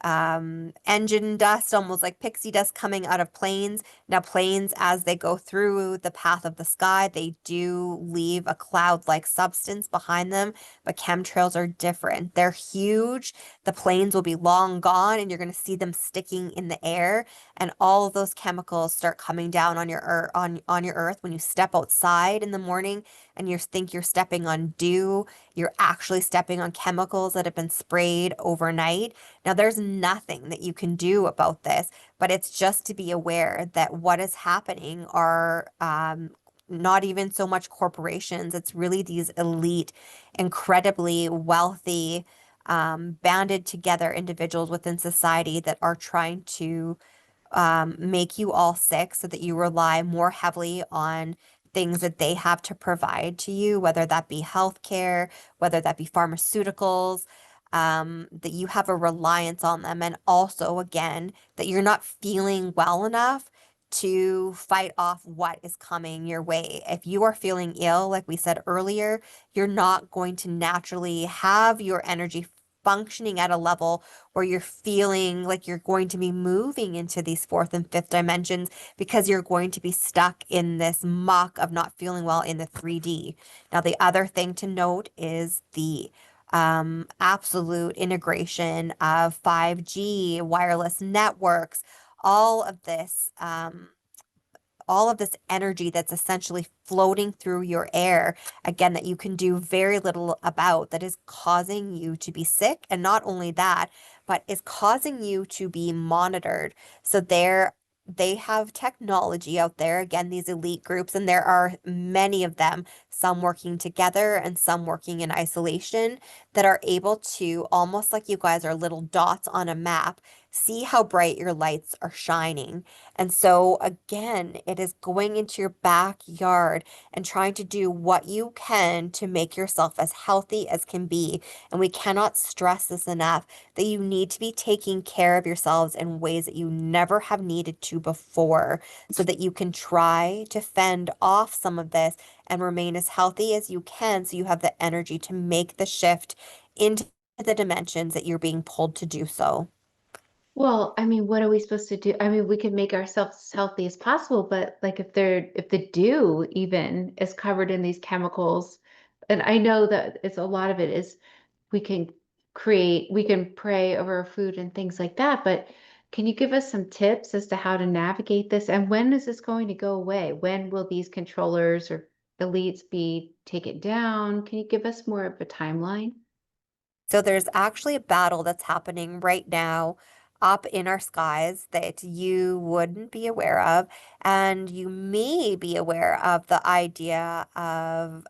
S3: engine dust, almost like pixie dust coming out of planes. Now, planes, as they go through the path of the sky, they do leave a cloud-like substance behind them, but chemtrails are different. They're huge. The planes will be long gone, and you're going to see them sticking in the air, and all of those chemicals start coming down on your on your earth when you step outside in the morning and you think you're stepping on dew. You're actually stepping on chemicals that have been sprayed overnight. Now, there's nothing that you can do about this, but it's just to be aware that what is happening are not even so much corporations. It's really these elite, incredibly wealthy, banded together individuals within society that are trying to make you all sick so that you rely more heavily on things that they have to provide to you, whether that be healthcare, whether that be pharmaceuticals, that you have a reliance on them. And also, again, that you're not feeling well enough to fight off what is coming your way. If you are feeling ill, like we said earlier, you're not going to naturally have your energy functioning at a level where you're feeling like you're going to be moving into these fourth and fifth dimensions, because you're going to be stuck in this muck of not feeling well in the 3D. Now, the other thing to note is the absolute integration of 5G, wireless networks, all of this. All of this energy that's essentially floating through your air, again, that you can do very little about, that is causing you to be sick. And not only that, but is causing you to be monitored. So they have technology out there, again, these elite groups, and there are many of them, some working together and some working in isolation, that are able to, almost like you guys are little dots on a map, see how bright your lights are shining. And so, again, it is going into your backyard and trying to do what you can to make yourself as healthy as can be. And we cannot stress this enough, that you need to be taking care of yourselves in ways that you never have needed to before, so that you can try to fend off some of this and remain as healthy as you can, so you have the energy to make the shift into the dimensions that you're being pulled to do so.
S2: Well, I mean, what are we supposed to do? I mean, we can make ourselves as healthy as possible, but like if the dew even is covered in these chemicals, and I know that it's a lot of it is we can we can pray over our food and things like that, but can you give us some tips as to how to navigate this? And when is this going to go away? When will these controllers or elites be taken down? Can you give us more of a timeline?
S3: So there's actually a battle that's happening right now up in our skies that you wouldn't be aware of. And you may be aware of the idea of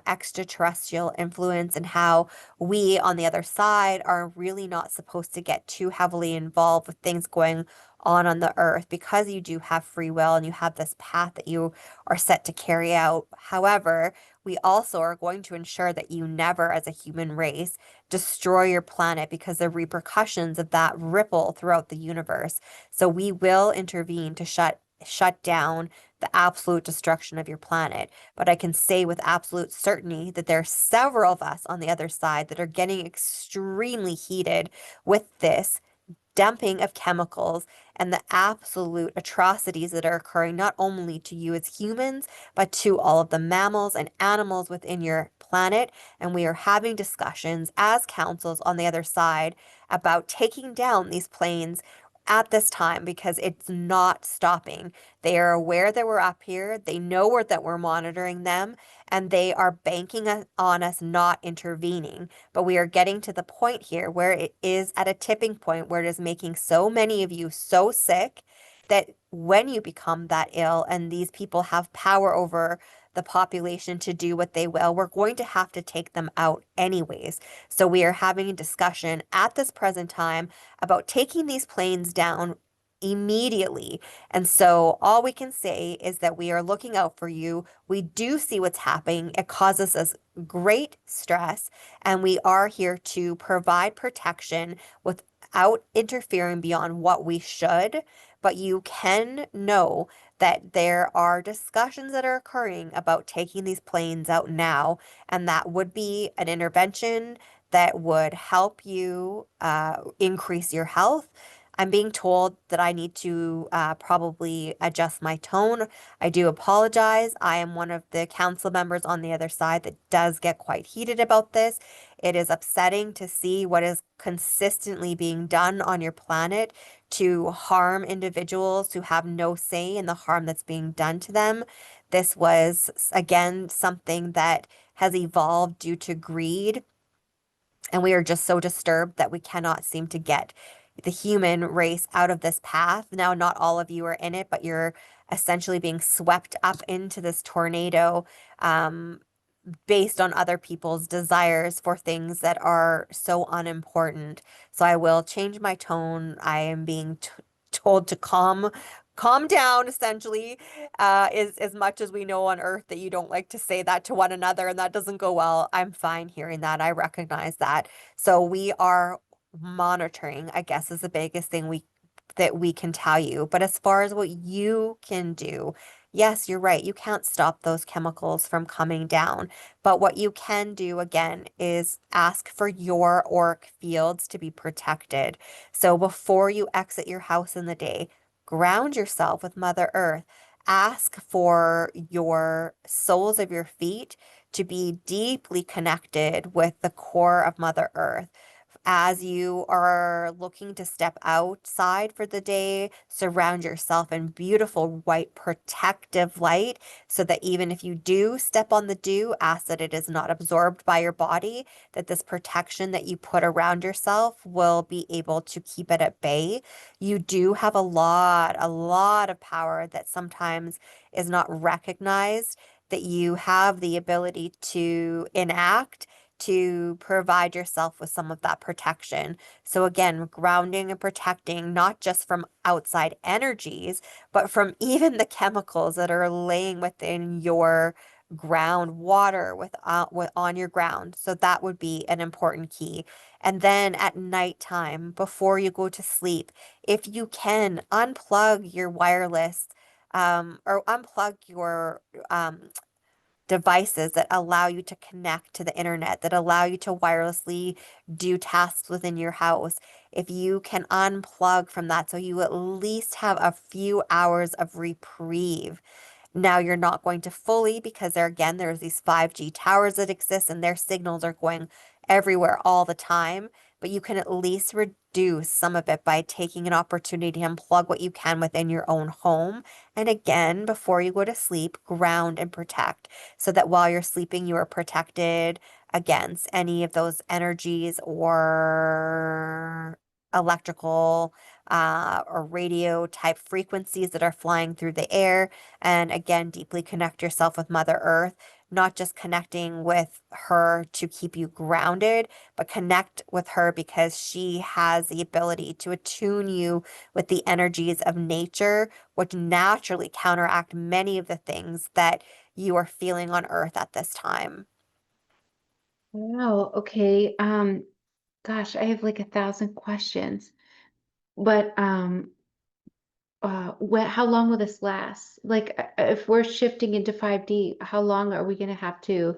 S3: extraterrestrial influence and how we on the other side are really not supposed to get too heavily involved with things going on the earth, because you do have free will and you have this path that you are set to carry out. However, we also are going to ensure that you never, as a human race, destroy your planet, because the repercussions of that ripple throughout the universe. So we will intervene to shut down the absolute destruction of your planet. But I can say with absolute certainty that there are several of us on the other side that are getting extremely heated with this dumping of chemicals and the absolute atrocities that are occurring not only to you as humans, but to all of the mammals and animals within your planet. And we are having discussions as councils on the other side about taking down these planes at this time, because it's not stopping. They are aware that we're up here. They know that we're monitoring them, and they are banking on us not intervening. But we are getting to the point here where it is at a tipping point where it is making so many of you so sick that when you become that ill and these people have power over the population to do what they will, we're going to have to take them out anyways. So we are having a discussion at this present time about taking these planes down immediately. And so all we can say is that we are looking out for you. We do see what's happening. It causes us great stress, and we are here to provide protection without interfering beyond what we should. But you can know that there are discussions that are occurring about taking these planes out now, and that would be an intervention that would help you increase your health. I'm being told that I need to probably adjust my tone. I do apologize. I am one of the council members on the other side that does get quite heated about this. It is upsetting to see what is consistently being done on your planet to harm individuals who have no say in the harm that's being done to them. This was, again, something that has evolved due to greed, and we are just so disturbed that we cannot seem to get the human race out of this path. Now, not all of you are in it, but you're essentially being swept up into this tornado, based on other people's desires for things that are so unimportant. So I will change my tone. I am being told to calm down, essentially, is as much as we know on earth that you don't like to say that to one another, and that doesn't go well. I'm fine hearing that. I recognize that. So we are monitoring, I guess, is the biggest thing we can tell you. But as far as what you can do, yes, you're right. You can't stop those chemicals from coming down. But what you can do, again, is ask for your auric fields to be protected. So before you exit your house in the day, ground yourself with Mother Earth. Ask for your soles of your feet to be deeply connected with the core of Mother Earth. As you are looking to step outside for the day, surround yourself in beautiful white protective light, so that even if you do step on the dew, ask that it is not absorbed by your body, that this protection that you put around yourself will be able to keep it at bay. You do have a lot of power that sometimes is not recognized, that you have the ability to enact to provide yourself with some of that protection. So again, grounding and protecting, not just from outside energies, but from even the chemicals that are laying within your groundwater with on your ground. So that would be an important key. And then at nighttime, before you go to sleep, if you can unplug your wireless, or unplug your devices that allow you to connect to the internet, that allow you to wirelessly do tasks within your house. If you can unplug from that, so you at least have a few hours of reprieve. Now you're not going to fully, because there's these 5G towers that exist and their signals are going everywhere all the time, but you can at least reduce some of it by taking an opportunity to unplug what you can within your own home. And again, before you go to sleep, ground and protect, so that while you're sleeping, you are protected against any of those energies or electrical or radio type frequencies that are flying through the air. And again, deeply connect yourself with Mother Earth, not just connecting with her to keep you grounded, but connect with her because she has the ability to attune you with the energies of nature, which naturally counteract many of the things that you are feeling on Earth at this time.
S2: Wow. Okay. Gosh, I have like 1,000 questions, but how long will this last? Like, if we're shifting into 5D, how long are we going to have to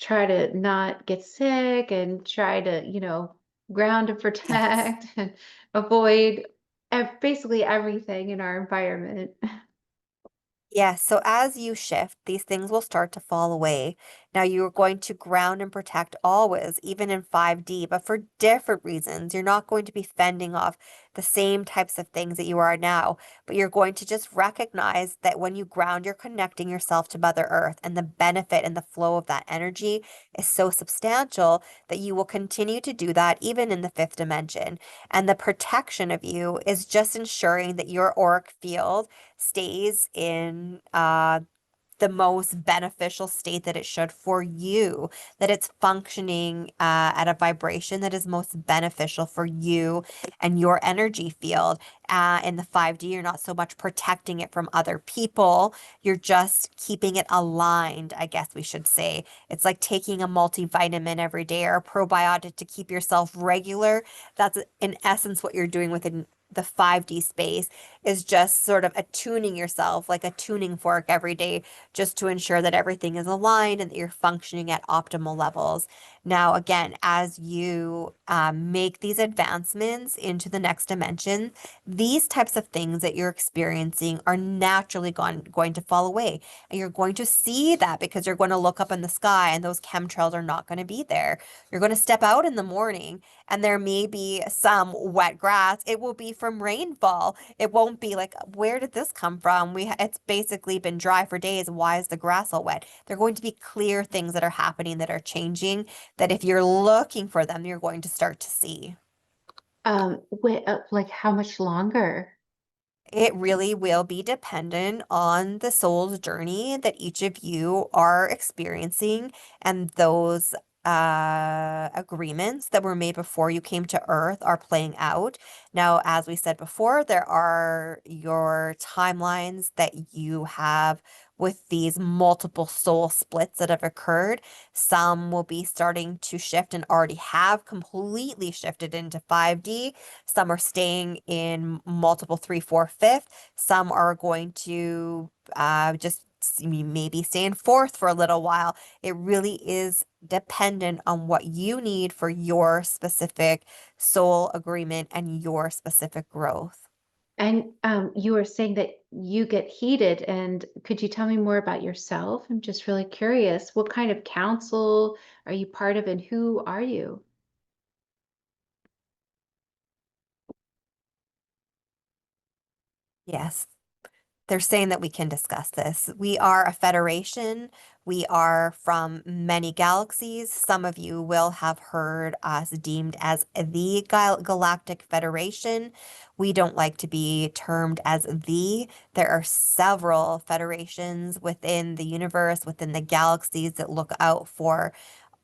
S2: try to not get sick and try to, ground and
S3: Yes.
S2: protect and avoid basically everything in our environment?
S3: Yes, so as you shift, these things will start to fall away. Now you are going to ground and protect always, even in 5D, but for different reasons. You're not going to be fending off the same types of things that you are now, but you're going to just recognize that when you ground, you're connecting yourself to Mother Earth, and the benefit and the flow of that energy is so substantial that you will continue to do that even in the fifth dimension. And the protection of you is just ensuring that your auric field stays in the most beneficial state that it should for you, that it's functioning at a vibration that is most beneficial for you and your energy field. In the 5D, you're not so much protecting it from other people, you're just keeping it aligned, I guess we should say. It's like taking a multivitamin every day or a probiotic to keep yourself regular. That's in essence what you're doing within the 5D space, is just sort of attuning yourself like a tuning fork every day, just to ensure that everything is aligned and that you're functioning at optimal levels. Now, again, as you make these advancements into the next dimension, these types of things that you're experiencing are naturally going to fall away. And you're going to see that because you're going to look up in the sky and those chemtrails are not going to be there. You're going to step out in the morning and there may be some wet grass. It will be from rainfall. It won't be like, where did this come from? It's basically been dry for days. Why is the grass all wet? They're going to be clear things that are happening that are changing, that if you're looking for them, you're going to start to see.
S2: Like how much longer?
S3: It really will be dependent on the soul's journey that each of you are experiencing and those agreements that were made before you came to Earth are playing out. Now, as we said before, there are your timelines that you have with these multiple soul splits that have occurred. Some will be starting to shift and already have completely shifted into 5D. Some are staying in multiple three, four, fifth. Some are going to just maybe stay in fourth for a little while. It really is dependent on what you need for your specific soul agreement and your specific growth.
S2: And you were saying that you get heated, and could you tell me more about yourself? I'm just really curious. What kind of council are you part of, and who are you?
S3: Yes. They're saying that we can discuss this. We are a federation. We are from many galaxies. Some of you will have heard us deemed as the Galactic Federation. We don't like to be termed as the. There are several federations within the universe, within the galaxies that look out for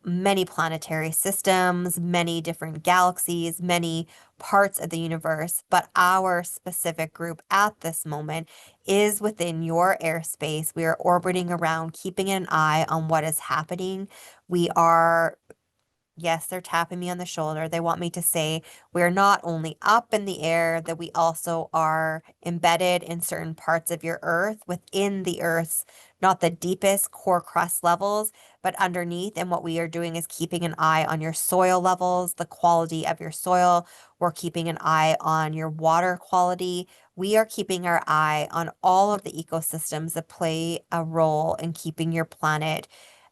S3: many planetary systems, many different galaxies, many parts of the universe, but our specific group at this moment is within your airspace. We are orbiting around, keeping an eye on what is happening. We are Yes, they're tapping me on the shoulder. They want me to say we're not only up in the air, that we also are embedded in certain parts of your earth, within the earth's, not the deepest core crust levels, but underneath. And what we are doing is keeping an eye on your soil levels, the quality of your soil. We're keeping an eye on your water quality. We are keeping our eye on all of the ecosystems that play a role in keeping your planet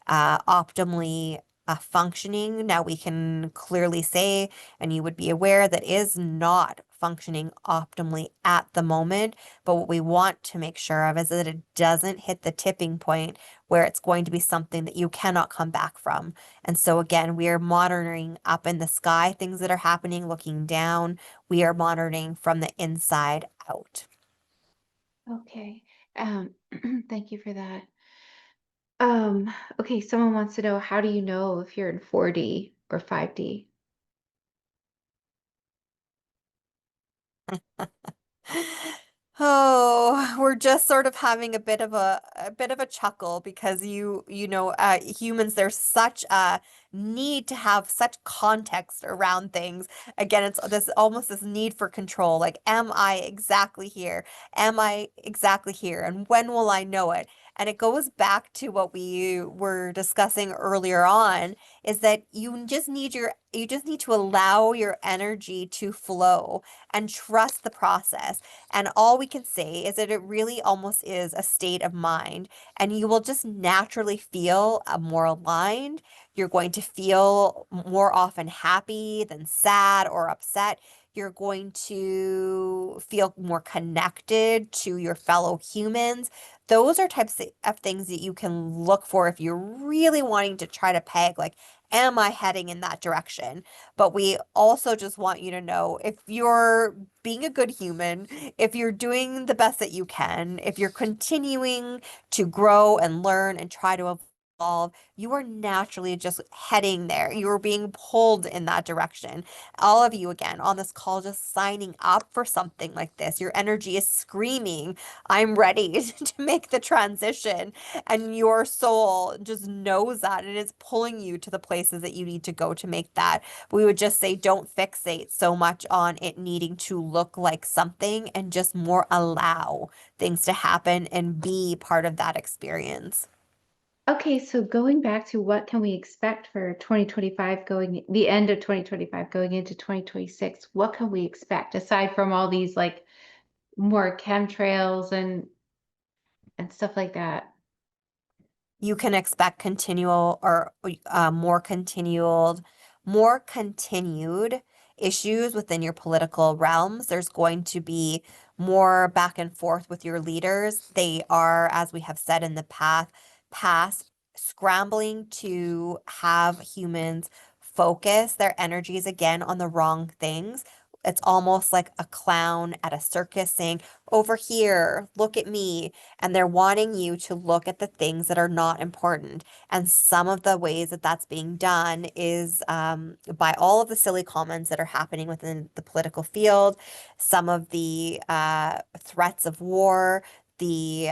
S3: optimally functioning. Now we can clearly say, and you would be aware, that is not functioning optimally at the moment. But what we want to make sure of is that it doesn't hit the tipping point where it's going to be something that you cannot come back from. And so again, we are monitoring up in the sky, things that are happening, looking down. We are monitoring from the inside out.
S2: Okay. Um, thank you for that. Okay, someone wants to know, how do you know if you're in 4D or 5D?
S3: Oh, we're just sort of having a bit of a chuckle because humans, there's such a need to have such context around things. Again, it's this almost this need for control. Like, am I exactly here? Am I exactly here? And when will I know it? And it goes back to what we were discussing earlier on, is that you just need to allow your energy to flow and trust the process. And all we can say is that it really almost is a state of mind, and you will just naturally feel more aligned. You're going to feel more often happy than sad or upset. You're going to feel more connected to your fellow humans. Those are types of things that you can look for if you're really wanting to try to peg, like, am I heading in that direction? But we also just want you to know, if you're being a good human, if you're doing the best that you can, if you're continuing to grow and learn and try to evolve, you are naturally just heading there. You are being pulled in that direction. All of you, again, on this call, just signing up for something like this. Your energy is screaming, I'm ready to make the transition. And your soul just knows that it is pulling you to the places that you need to go to make that. We would just say, don't fixate so much on it needing to look like something, and just more allow things to happen and be part of that experience.
S2: Okay, so going back to what can we expect for 2025, going the end of 2025 going into 2026, what can we expect aside from all these like more chemtrails and stuff like that?
S3: You can expect continual or more continued issues within your political realms. There's going to be more back and forth with your leaders. They are, as we have said in the past, scrambling to have humans focus their energies again on the wrong things. It's almost like a clown at a circus saying, over here, look at me. And they're wanting you to look at the things that are not important. And some of the ways that that's being done is by all of the silly comments that are happening within the political field, some of the threats of war, the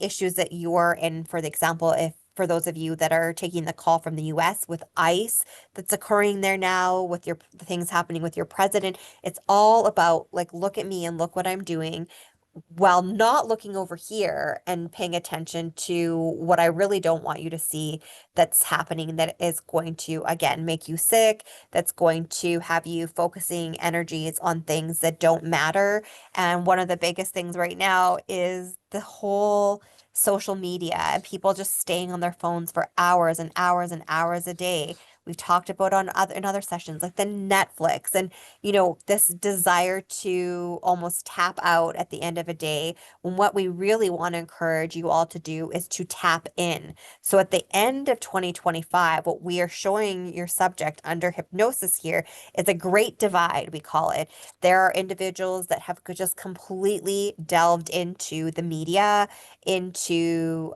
S3: issues that you're in. For the example, if for those of you that are taking the call from the US with ICE that's occurring there now, with your the things happening with your president, it's all about, like, look at me and look what I'm doing, while not looking over here and paying attention to what I really don't want you to see that's happening, that is going to, again, make you sick, that's going to have you focusing energies on things that don't matter. And one of the biggest things right now is the whole social media and people just staying on their phones for hours and hours and hours a day. We've talked about in other sessions, like the Netflix and this desire to almost tap out at the end of a day, when what we really want to encourage you all to do is to tap in. So at the end of 2025, what we are showing your subject under hypnosis here is a great divide, we call it. There are individuals that have just completely delved into the media, into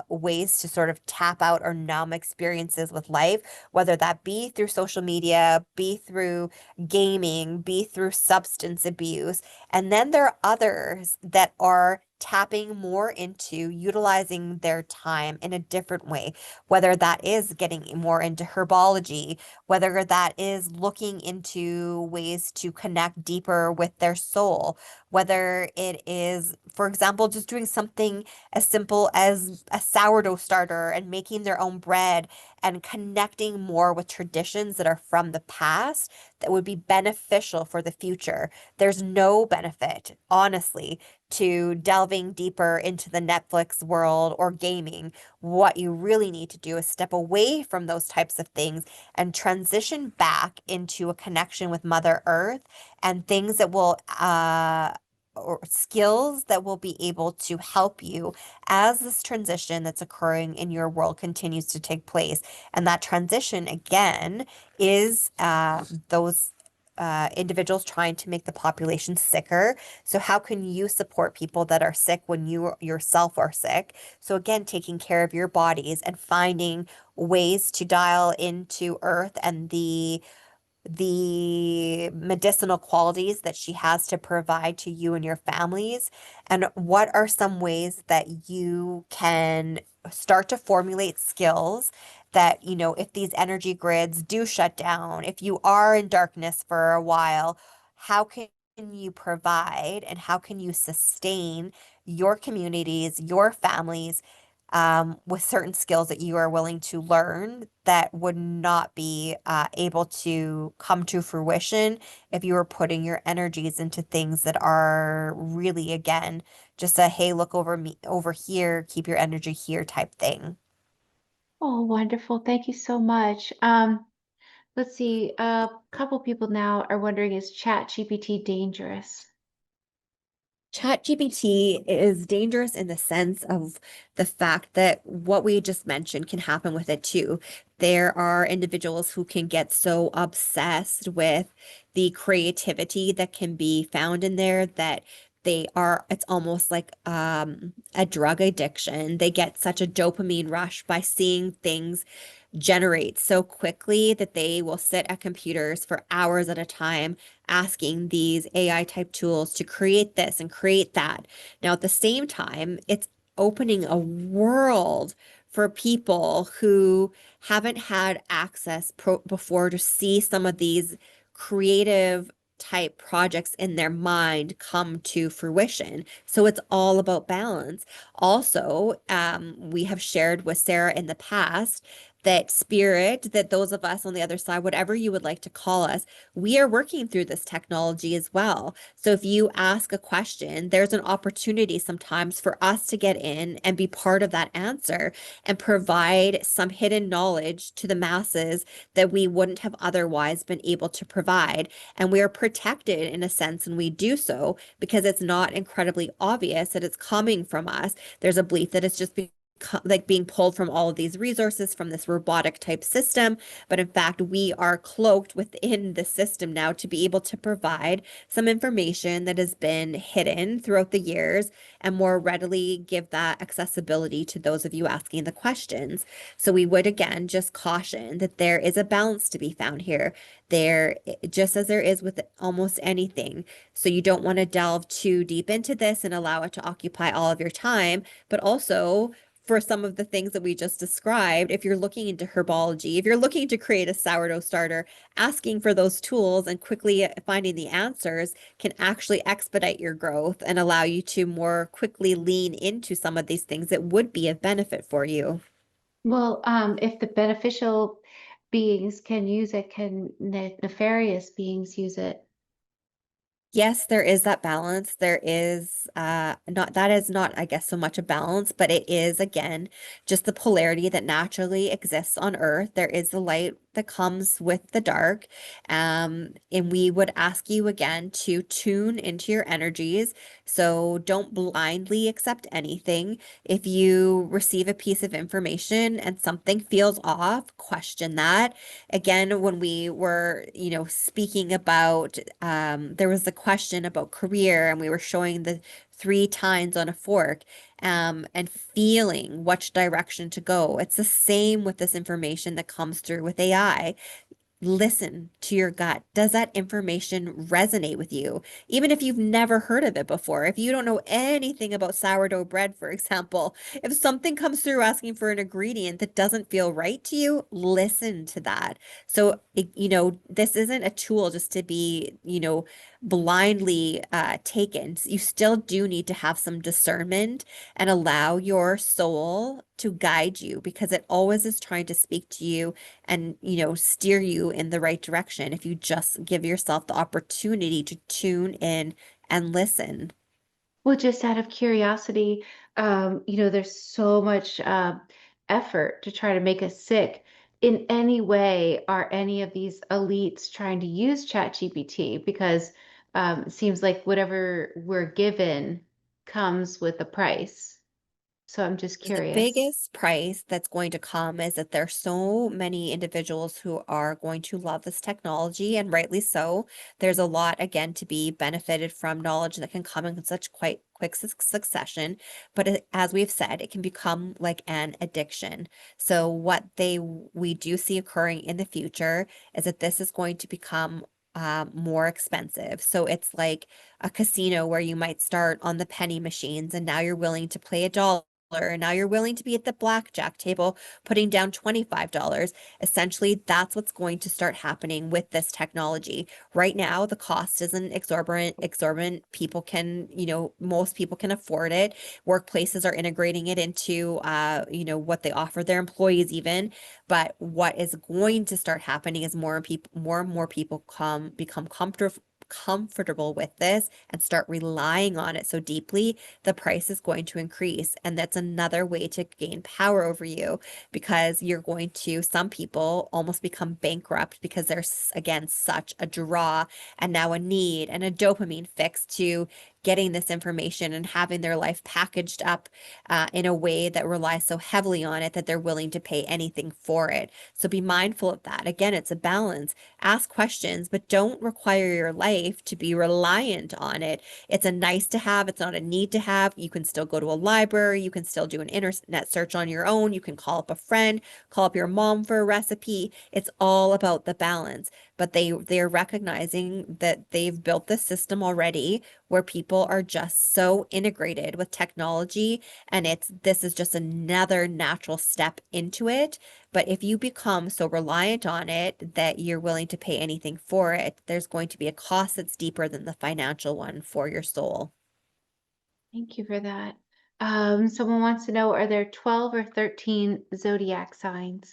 S3: ways to sort of tap out or numb experiences with life, whether that be through social media, be through gaming, be through substance abuse. And then there are others that are tapping more into utilizing their time in a different way, whether that is getting more into herbology, whether that is looking into ways to connect deeper with their soul, whether it is, for example, just doing something as simple as a sourdough starter and making their own bread and connecting more with traditions that are from the past that would be beneficial for the future. There's no benefit, honestly, to delving deeper into the Netflix world or gaming. What you really need to do is step away from those types of things and transition back into a connection with Mother Earth and things that will, or skills that will be able to help you as this transition that's occurring in your world continues to take place. And that transition, again, is those individuals trying to make the population sicker. So how can you support people that are sick when you yourself are sick? So again, taking care of your bodies and finding ways to dial into Earth and the medicinal qualities that she has to provide to you and your families? And what are some ways that you can start to formulate skills that, if these energy grids do shut down, if you are in darkness for a while, how can you provide and how can you sustain your communities, your families, with certain skills that you are willing to learn that would not be able to come to fruition if you were putting your energies into things that are really, again, just a hey, look over me over here, keep your energy here type thing.
S2: Oh, wonderful. Thank you so much. Let's see. A couple people now are wondering, is ChatGPT dangerous?
S3: ChatGPT is dangerous in the sense of the fact that what we just mentioned can happen with it too. There are individuals who can get so obsessed with the creativity that can be found in there that it's almost like a drug addiction. They get such a dopamine rush by seeing things generate so quickly that they will sit at computers for hours at a time asking these AI type tools to create this and create that. Now, at the same time, it's opening a world for people who haven't had access before to see some of these creative type projects in their mind come to fruition. So it's all about balance. Also, we have shared with Sarah in the past that spirit, that those of us on the other side, whatever you would like to call us, we are working through this technology as well. So if you ask a question, there's an opportunity sometimes for us to get in and be part of that answer and provide some hidden knowledge to the masses that we wouldn't have otherwise been able to provide. And we are protected in a sense, and we do so because it's not incredibly obvious that it's coming from us. There's a belief that it's just like being pulled from all of these resources from this robotic type system. But in fact, we are cloaked within the system now to be able to provide some information that has been hidden throughout the years and more readily give that accessibility to those of you asking the questions. So we would again just caution that there is a balance to be found here. There, just as there is with almost anything. So you don't want to delve too deep into this and allow it to occupy all of your time, but also for some of the things that we just described, if you're looking into herbology, if you're looking to create a sourdough starter, asking for those tools and quickly finding the answers can actually expedite your growth and allow you to more quickly lean into some of these things that would be of benefit for you.
S2: Well, if the beneficial beings can use it, can nefarious beings use it?
S3: Yes, there is that balance. There is not that is not, I guess, so much a balance, but it is again just the polarity that naturally exists on Earth. There is the light that comes with the dark. And we would ask you again to tune into your energies. So don't blindly accept anything. If you receive a piece of information and something feels off, question that. Again, when we were, speaking about, there was the question about career, and we were showing the three tines on a fork, and feeling which direction to go. It's the same with this information that comes through with AI. Listen to your gut. Does that information resonate with you? Even if you've never heard of it before, if you don't know anything about sourdough bread, for example, if something comes through asking for an ingredient that doesn't feel right to you, listen to that. So, this isn't a tool just to be, blindly taken. You still do need to have some discernment and allow your soul to guide you because it always is trying to speak to you and, steer you in the right direction if you just give yourself the opportunity to tune in and listen.
S2: Well, just out of curiosity, there's so much effort to try to make us sick. In any way, are any of these elites trying to use ChatGPT? Because it seems like whatever we're given comes with a price. So I'm just
S3: The
S2: curious.
S3: biggest price that's going to come is that there's so many individuals who are going to love this technology, and rightly so. There's a lot, again, to be benefited from knowledge that can come in such quite quick succession. But as we've said, it can become like an addiction. So what we do see occurring in the future is that this is going to become more expensive. So it's like a casino where you might start on the penny machines and now you're willing to play $1, and now you're willing to be at the blackjack table putting down $25. Essentially, that's what's going to start happening with this technology. Right now, the cost isn't exorbitant. People can, most people can afford it. Workplaces are integrating it into, what they offer their employees even. But what is going to start happening is more and more people become comfortable with this and start relying on it so deeply, the price is going to increase. And that's another way to gain power over you, because you're going to, some people almost become bankrupt because there's, again, such a draw and now a need and a dopamine fix to getting this information and having their life packaged up in a way that relies so heavily on it that they're willing to pay anything for it. So be mindful of that. Again, it's a balance. Ask questions, but don't require your life to be reliant on it. It's a nice to have, it's not a need to have. You can still go to a library, you can still do an internet search on your own, you can call up a friend, call up your mom for a recipe. It's all about the balance. But they're recognizing that they've built this system already where people are just so integrated with technology, and this is just another natural step into it. But if you become so reliant on it that you're willing to pay anything for it, there's going to be a cost that's deeper than the financial one for your soul.
S2: Thank you for that. Someone wants to know, are there 12 or 13 zodiac signs?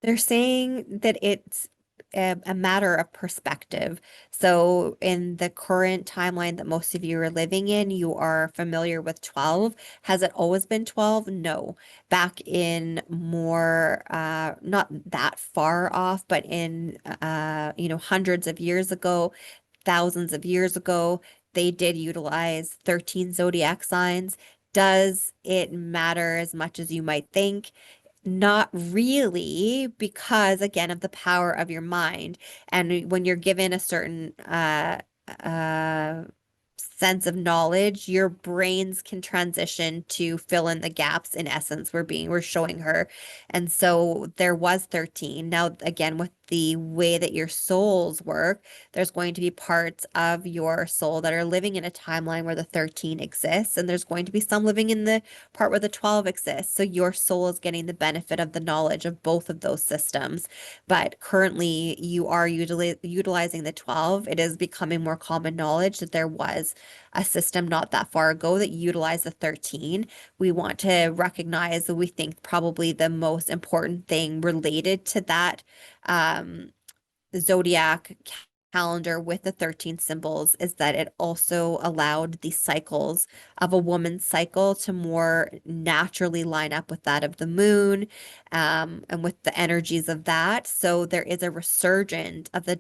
S3: They're saying that it's a matter of perspective. So, in the current timeline that most of you are living in, you are familiar with 12. Has it always been 12? No. Back in more, not that far off, but in, hundreds of years ago, thousands of years ago, they did utilize 13 zodiac signs. Does it matter as much as you might think? Not really, because again, of the power of your mind. And when you're given a certain uh, sense of knowledge, your brains can transition to fill in the gaps. In essence, we're showing her. And so there was 13. Now, again, with the way that your souls work, there's going to be parts of your soul that are living in a timeline where the 13 exists, and there's going to be some living in the part where the 12 exists. So your soul is getting the benefit of the knowledge of both of those systems. But currently, you are utilizing the 12. It is becoming more common knowledge that there was a system not that far ago that utilized the 13. We want to recognize that we think probably the most important thing related to that zodiac calendar with the 13 symbols is that it also allowed the cycles of a woman's cycle to more naturally line up with that of the moon, and with the energies of that. So there is a resurgence of the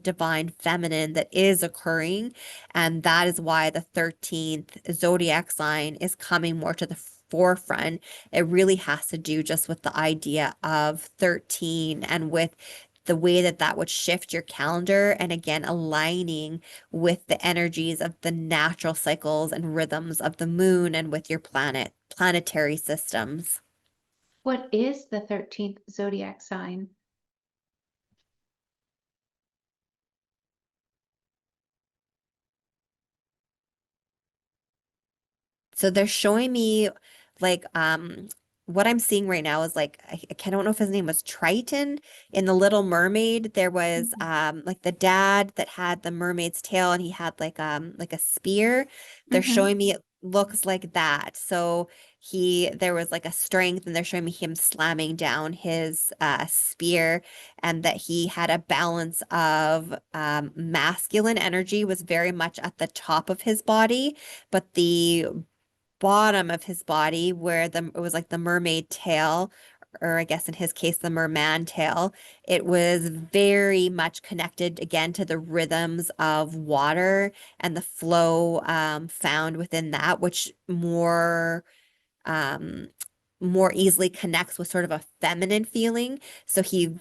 S3: divine feminine that is occurring, and that is why the 13th zodiac sign is coming more to the forefront. It really has to do just with the idea of 13 and with the way that that would shift your calendar, and again aligning with the energies of the natural cycles and rhythms of the moon and with your planetary systems.
S2: What is the 13th zodiac sign?
S3: So they're showing me like what I'm seeing right now is like I don't know if his name was Triton in The Little Mermaid. There was
S2: Mhm.
S3: like the dad that had the mermaid's tail and he had like a spear. They're
S2: Mhm.
S3: showing me looks like that. So there was like a strength, and they're showing me him slamming down his spear, and that he had a balance of masculine energy was very much at the top of his body, but the bottom of his body where it was like the mermaid tail, or I guess in his case the merman tail, it was very much connected again to the rhythms of water and the flow found within that, which um, more easily connects with sort of a feminine feeling. So he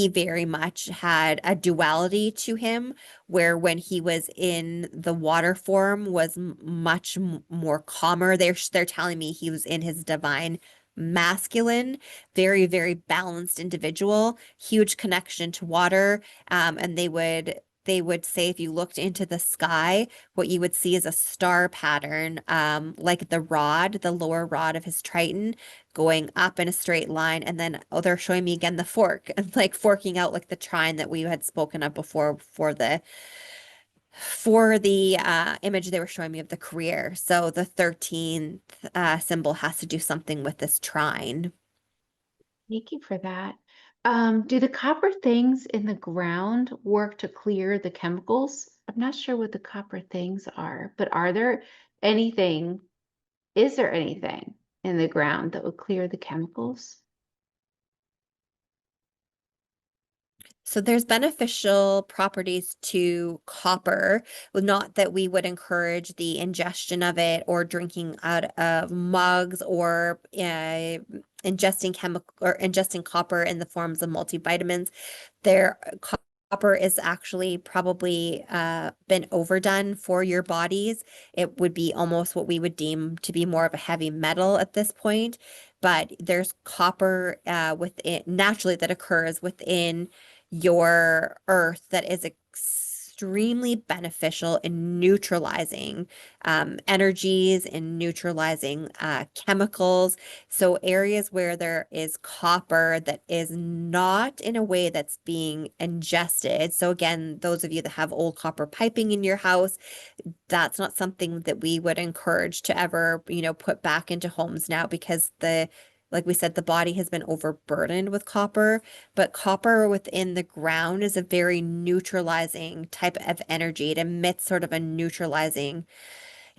S3: very much had a duality to him, where when he was in the water form was much more calmer. They're telling me he was in his divine masculine, very, very balanced individual, huge connection to water. And they would say if you looked into the sky, what you would see is a star pattern, like the lower rod of his Triton going up in a straight line. And then, oh, they're showing me again the fork, like forking out like the trine that we had spoken of before for the image they were showing me of the career. So the 13th symbol has to do something with this trine.
S2: Thank you for that. Do the copper things in the ground work to clear the chemicals? I'm not sure what the copper things are, but is there anything in the ground that would clear the chemicals?
S3: So there's beneficial properties to copper. Well, not that we would encourage the ingestion of it or drinking out of mugs or ingesting copper in the forms of multivitamins. Their copper is actually probably been overdone for your bodies. It would be almost what we would deem to be more of a heavy metal at this point. But there's copper within naturally that occurs within your earth that is extremely beneficial in neutralizing energies and neutralizing chemicals. So areas where there is copper that is not in a way that's being ingested. So again, those of you that have old copper piping in your house, that's not something that we would encourage to ever, put back into homes now, because like we said, the body has been overburdened with copper, but copper within the ground is a very neutralizing type of energy. It emits sort of a neutralizing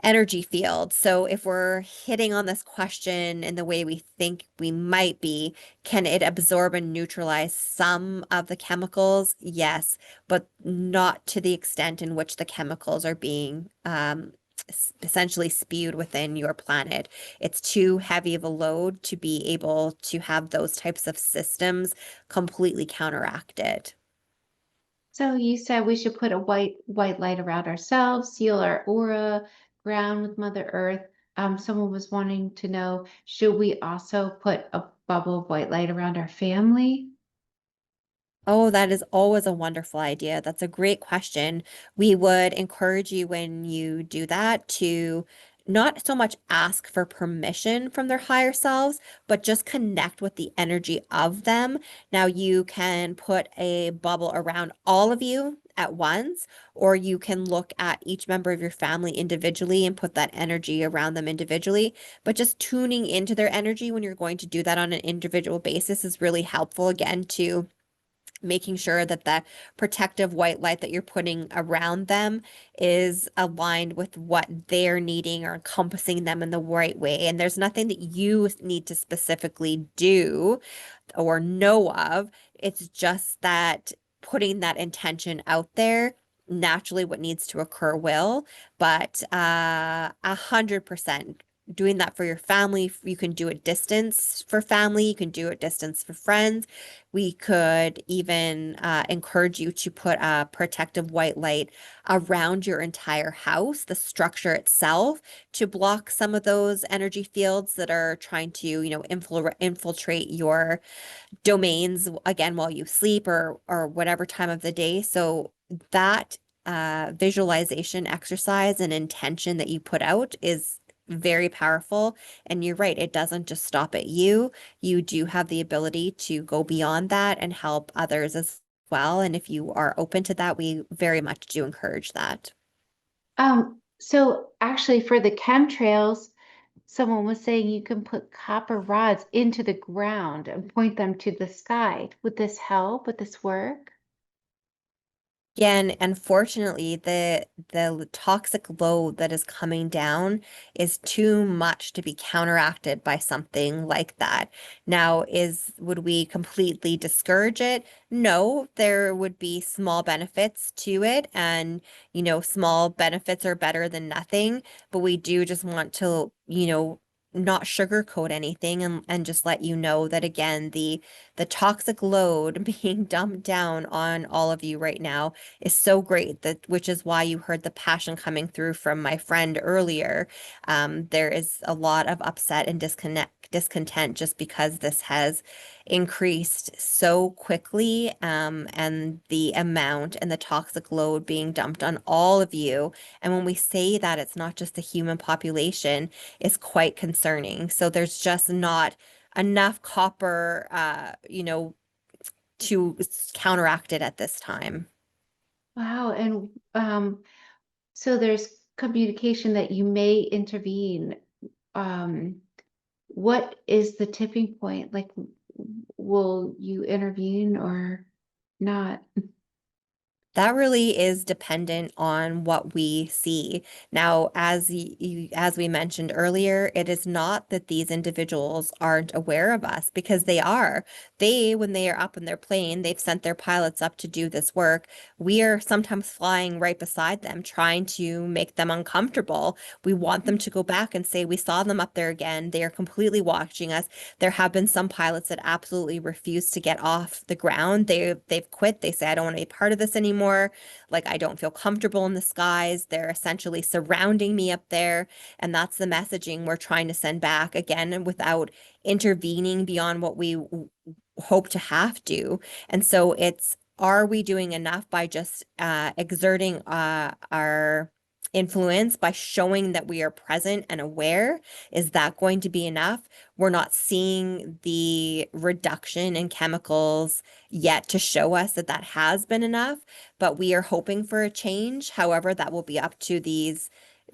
S3: energy field. So if we're hitting on this question in the way we think we might be, can it absorb and neutralize some of the chemicals? Yes, but not to the extent in which the chemicals are being essentially spewed within your planet. It's too heavy of a load to be able to have those types of systems completely counteracted.
S2: So you said we should put a white light around ourselves, seal our aura, ground with Mother Earth. Someone was wanting to know, should we also put a bubble of white light around our family?
S3: Oh, that is always a wonderful idea. That's a great question. We would encourage you when you do that to not so much ask for permission from their higher selves, but just connect with the energy of them. Now, you can put a bubble around all of you at once, or you can look at each member of your family individually and put that energy around them individually. But just tuning into their energy when you're going to do that on an individual basis is really helpful, again, to making sure that the protective white light that you're putting around them is aligned with what they're needing or encompassing them in the right way. And there's nothing that you need to specifically do or know of. It's just that putting that intention out there, naturally what needs to occur will, but 100% doing that for your family. You can do it distance for family. You can do it distance for friends. We could even encourage you to put a protective white light around your entire house, the structure itself, to block some of those energy fields that are trying to, infiltrate your domains again while you sleep or whatever time of the day. So that visualization exercise and intention that you put out is very powerful. And you're right, it doesn't just stop at you. You do have the ability to go beyond that and help others as well. And if you are open to that, we very much do encourage that.
S2: So actually for the chemtrails, someone was saying you can put copper rods into the ground and point them to the sky. Would this help? Would this work?
S3: Again, unfortunately, the toxic load that is coming down is too much to be counteracted by something like that. Now, would we completely discourage it? No, there would be small benefits to it, and small benefits are better than nothing, but we do just want to, not sugarcoat anything and just let you know that again, the toxic load being dumped down on all of you right now is so great that which is why you heard the passion coming through from my friend earlier. There is a lot of upset and discontent just because this has increased so quickly, and the amount and the toxic load being dumped on all of you. And when we say that it's not just the human population, it's quite concerning. So there's just not enough copper, to counteract it at this time.
S2: Wow. And so there's communication that you may intervene. Um, what is the tipping point? Like, will you intervene or not?
S3: That really is dependent on what we see. Now, as we mentioned earlier, it is not that these individuals aren't aware of us because they are. When they are up in their plane, they've sent their pilots up to do this work. We are sometimes flying right beside them, trying to make them uncomfortable. We want them to go back and say, we saw them up there again. They are completely watching us. There have been some pilots that absolutely refuse to get off the ground. They've quit. They say, I don't want to be part of this anymore. Like, I don't feel comfortable in the skies. They're essentially surrounding me up there. And that's the messaging we're trying to send back again, and without intervening beyond what we hope to have to. And so are we doing enough by just exerting our influence by showing that we are present and aware? Is that going to be enough? We're not seeing the reduction in chemicals yet to show us that that has been enough, but we are hoping for a change. However, that will be up to these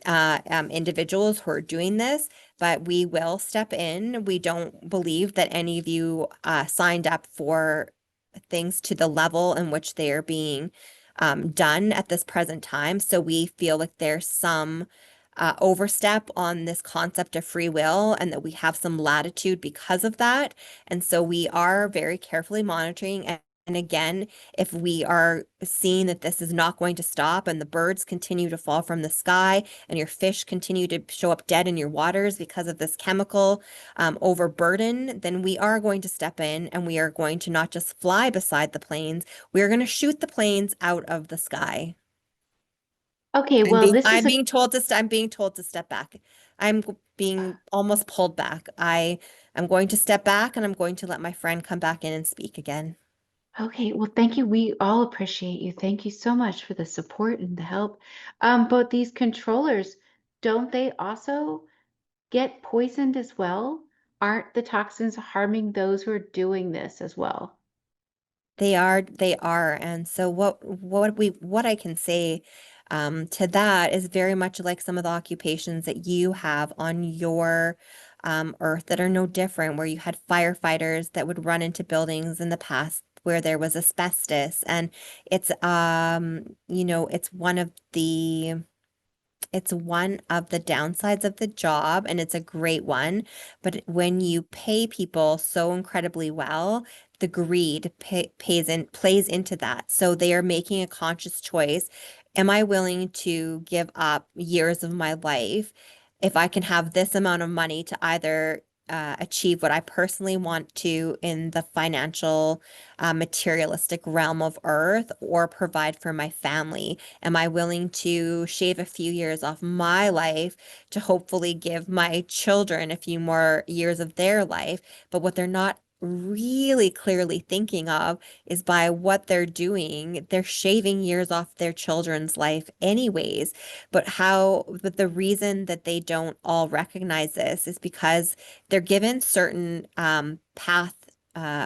S3: individuals who are doing this, but we will step in. We don't believe that any of you signed up for things to the level in which they are being done at this present time. So we feel like there's some overstep on this concept of free will, and that we have some latitude because of that. And so we are very carefully monitoring. And again, if we are seeing that this is not going to stop and the birds continue to fall from the sky and your fish continue to show up dead in your waters because of this chemical overburden, then we are going to step in and we are going to not just fly beside the planes, we are going to shoot the planes out of the sky.
S2: Okay, well, this is
S3: I'm
S2: a
S3: being told to I'm being told to step back. Being almost pulled back. I'm going to step back and I'm going to let my friend come back in and speak again.
S2: okay. Well, thank you. We all appreciate you. Thank you so much for the support and the help. But these controllers, don't they also get poisoned as well? Aren't the toxins harming those who are doing this as well?
S3: They are. And so what I can say to that is very much like some of the occupations that you have on your earth that are no different, where you had firefighters that would run into buildings in the past where there was asbestos. And it's one of the downsides of the job, and it's a great one. But when you pay people so incredibly well, the greed plays into that. So they are making a conscious choice. Am I willing to give up years of my life if I can have this amount of money to either achieve what I personally want to in the financial, materialistic realm of earth, or provide for my family? Am I willing to shave a few years off my life to hopefully give my children a few more years of their life? But what they're not really clearly thinking of is by what they're doing, they're shaving years off their children's life anyways. But the reason that they don't all recognize this is because they're given certain path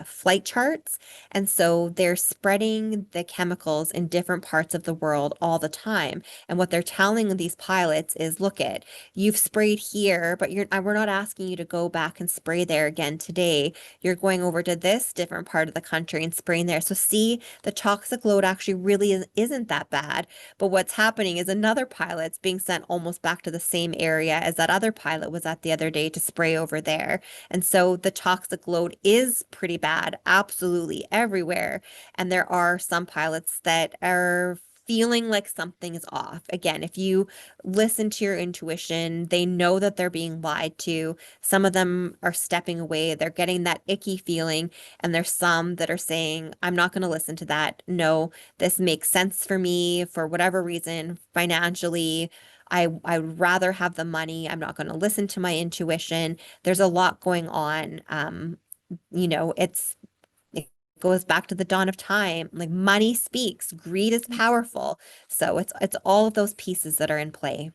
S3: flight charts. And so they're spreading the chemicals in different parts of the world all the time. And what they're telling these pilots is, look it, you've sprayed here, but we're not asking you to go back and spray there again today. You're going over to this different part of the country and spraying there. So see, the toxic load actually really isn't that bad. But what's happening is another pilot's being sent almost back to the same area as that other pilot was at the other day to spray over there. And so the toxic load is pretty bad, absolutely everywhere. And there are some pilots that are feeling like something is off. Again, if you listen to your intuition, they know that they're being lied to. Some of them are stepping away, they're getting that icky feeling. And there's some that are saying, I'm not going to listen to that. No, this makes sense for me for whatever reason, financially. I'd rather have the money. I'm not going to listen to my intuition. There's a lot going on. It goes back to the dawn of time. Like money speaks, greed is powerful. So it's all of those pieces that are in play.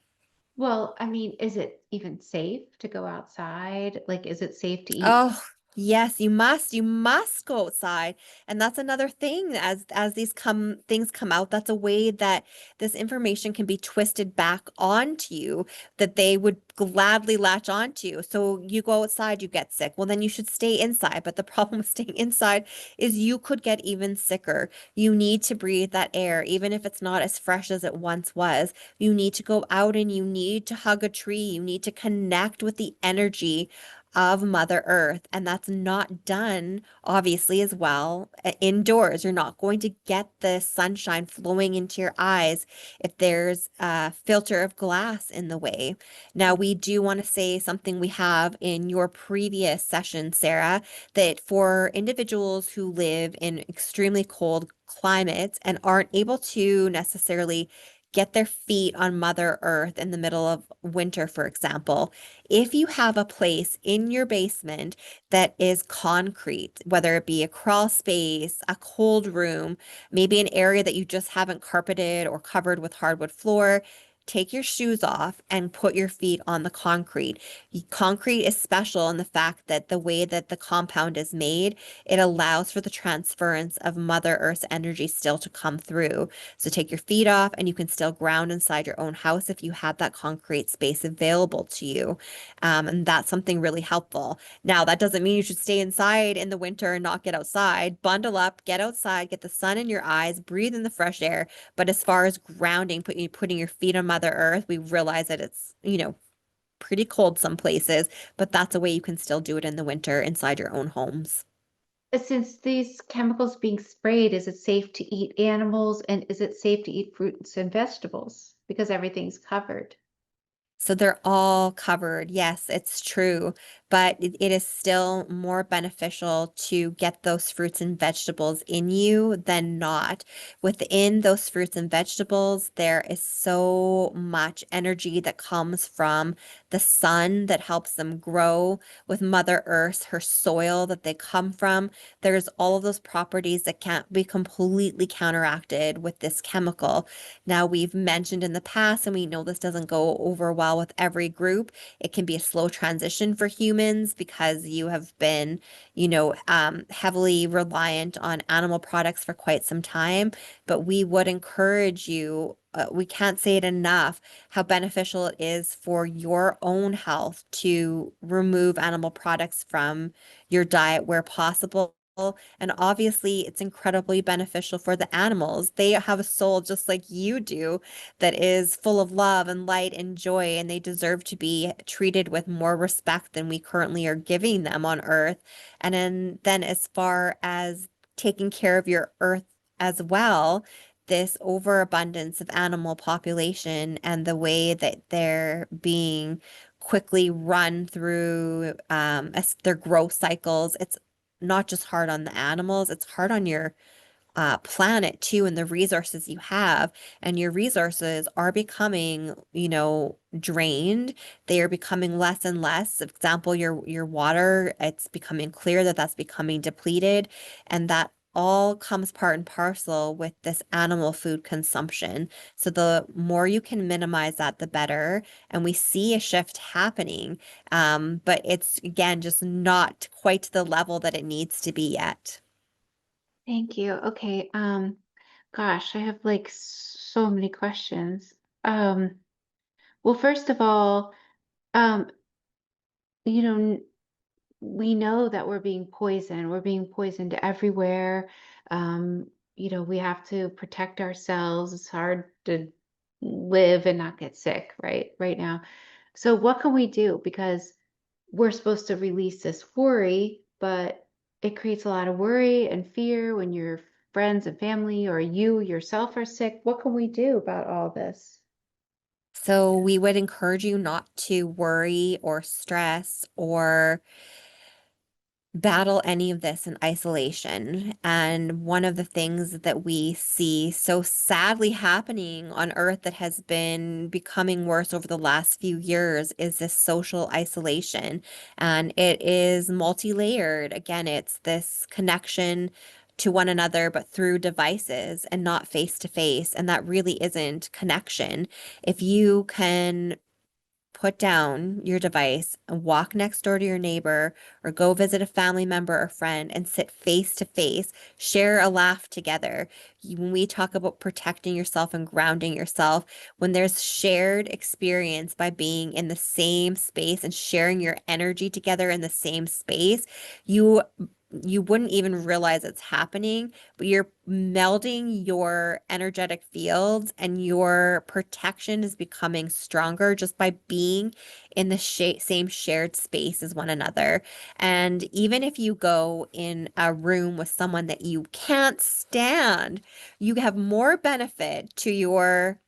S2: Well, I mean, is it even safe to go outside? Like, is it safe to eat?
S3: Oh, yes, you must go outside. And that's another thing as these things come out, that's a way that this information can be twisted back onto you that they would gladly latch onto. So you go outside, you get sick. Well, then you should stay inside. But the problem with staying inside is you could get even sicker. You need to breathe that air, even if it's not as fresh as it once was. You need to go out and you need to hug a tree. You need to connect with the energy of Mother Earth. And that's not done, obviously, as well indoors. You're not going to get the sunshine flowing into your eyes if there's a filter of glass in the way. Now, we do want to say something we have in your previous session, Sarah, that for individuals who live in extremely cold climates and aren't able to necessarily get their feet on Mother Earth in the middle of winter, for example, if you have a place in your basement that is concrete, whether it be a crawl space, a cold room, maybe an area that you just haven't carpeted or covered with hardwood floor, take your shoes off and put your feet on the concrete. Concrete is special in the fact that the way that the compound is made, it allows for the transference of Mother Earth's energy still to come through. So take your feet off and you can still ground inside your own house if you have that concrete space available to you. And that's something really helpful. Now, that doesn't mean you should stay inside in the winter and not get outside. Bundle up, get outside, get the sun in your eyes, breathe in the fresh air. But as far as grounding, putting your feet on Mother Earth, we realize that it's, pretty cold some places, but that's a way you can still do it in the winter inside your own homes.
S2: Since these chemicals being sprayed, is it safe to eat animals and is it safe to eat fruits and vegetables because everything's covered?
S3: So they're all covered. Yes, it's true. But it is still more beneficial to get those fruits and vegetables in you than not. Within those fruits and vegetables, there is so much energy that comes from the sun that helps them grow, with Mother Earth, her soil that they come from. There's all of those properties that can't be completely counteracted with this chemical. Now, we've mentioned in the past, and we know this doesn't go over well with every group. It can be a slow transition for humans because you have been, heavily reliant on animal products for quite some time. But we would encourage you, we can't say it enough, how beneficial it is for your own health to remove animal products from your diet where possible. And obviously, it's incredibly beneficial for the animals. They have a soul just like you do that is full of love and light and joy, and they deserve to be treated with more respect than we currently are giving them on Earth. And then as far as taking care of your Earth as well, this overabundance of animal population and the way that they're being quickly run through their growth cycles, it's not just hard on the animals, it's hard on your planet too, and the resources you have. And your resources are becoming, drained. They are becoming less and less. For example, your water, it's becoming clear that that's becoming depleted. And that all comes part and parcel with this animal food consumption. So the more you can minimize that, the better. And we see a shift happening. But it's again just not quite to the level that it needs to be yet.
S2: Thank you. Okay. Gosh, I have like so many questions. Well, first of all, um, you know, we know that we're being poisoned. We're being poisoned everywhere. We have to protect ourselves. It's hard to live and not get sick, right now. So what can we do? Because we're supposed to release this worry, but it creates a lot of worry and fear when your friends and family or you yourself are sick. What can we do about all this?
S3: So we would encourage you not to worry or stress or battle any of this in isolation. And one of the things that we see so sadly happening on Earth that has been becoming worse over the last few years is this social isolation. And it is multi-layered. Again, it's this connection to one another, but through devices and not face to face. And that really isn't connection. If you can put down your device and walk next door to your neighbor or go visit a family member or friend and sit face to face, share a laugh together. When we talk about protecting yourself and grounding yourself, when there's shared experience by being in the same space and sharing your energy together in the same space, you you wouldn't even realize it's happening, but you're melding your energetic fields and your protection is becoming stronger just by being in the same shared space as one another. And even if you go in a room with someone that you can't stand, you have more benefit to your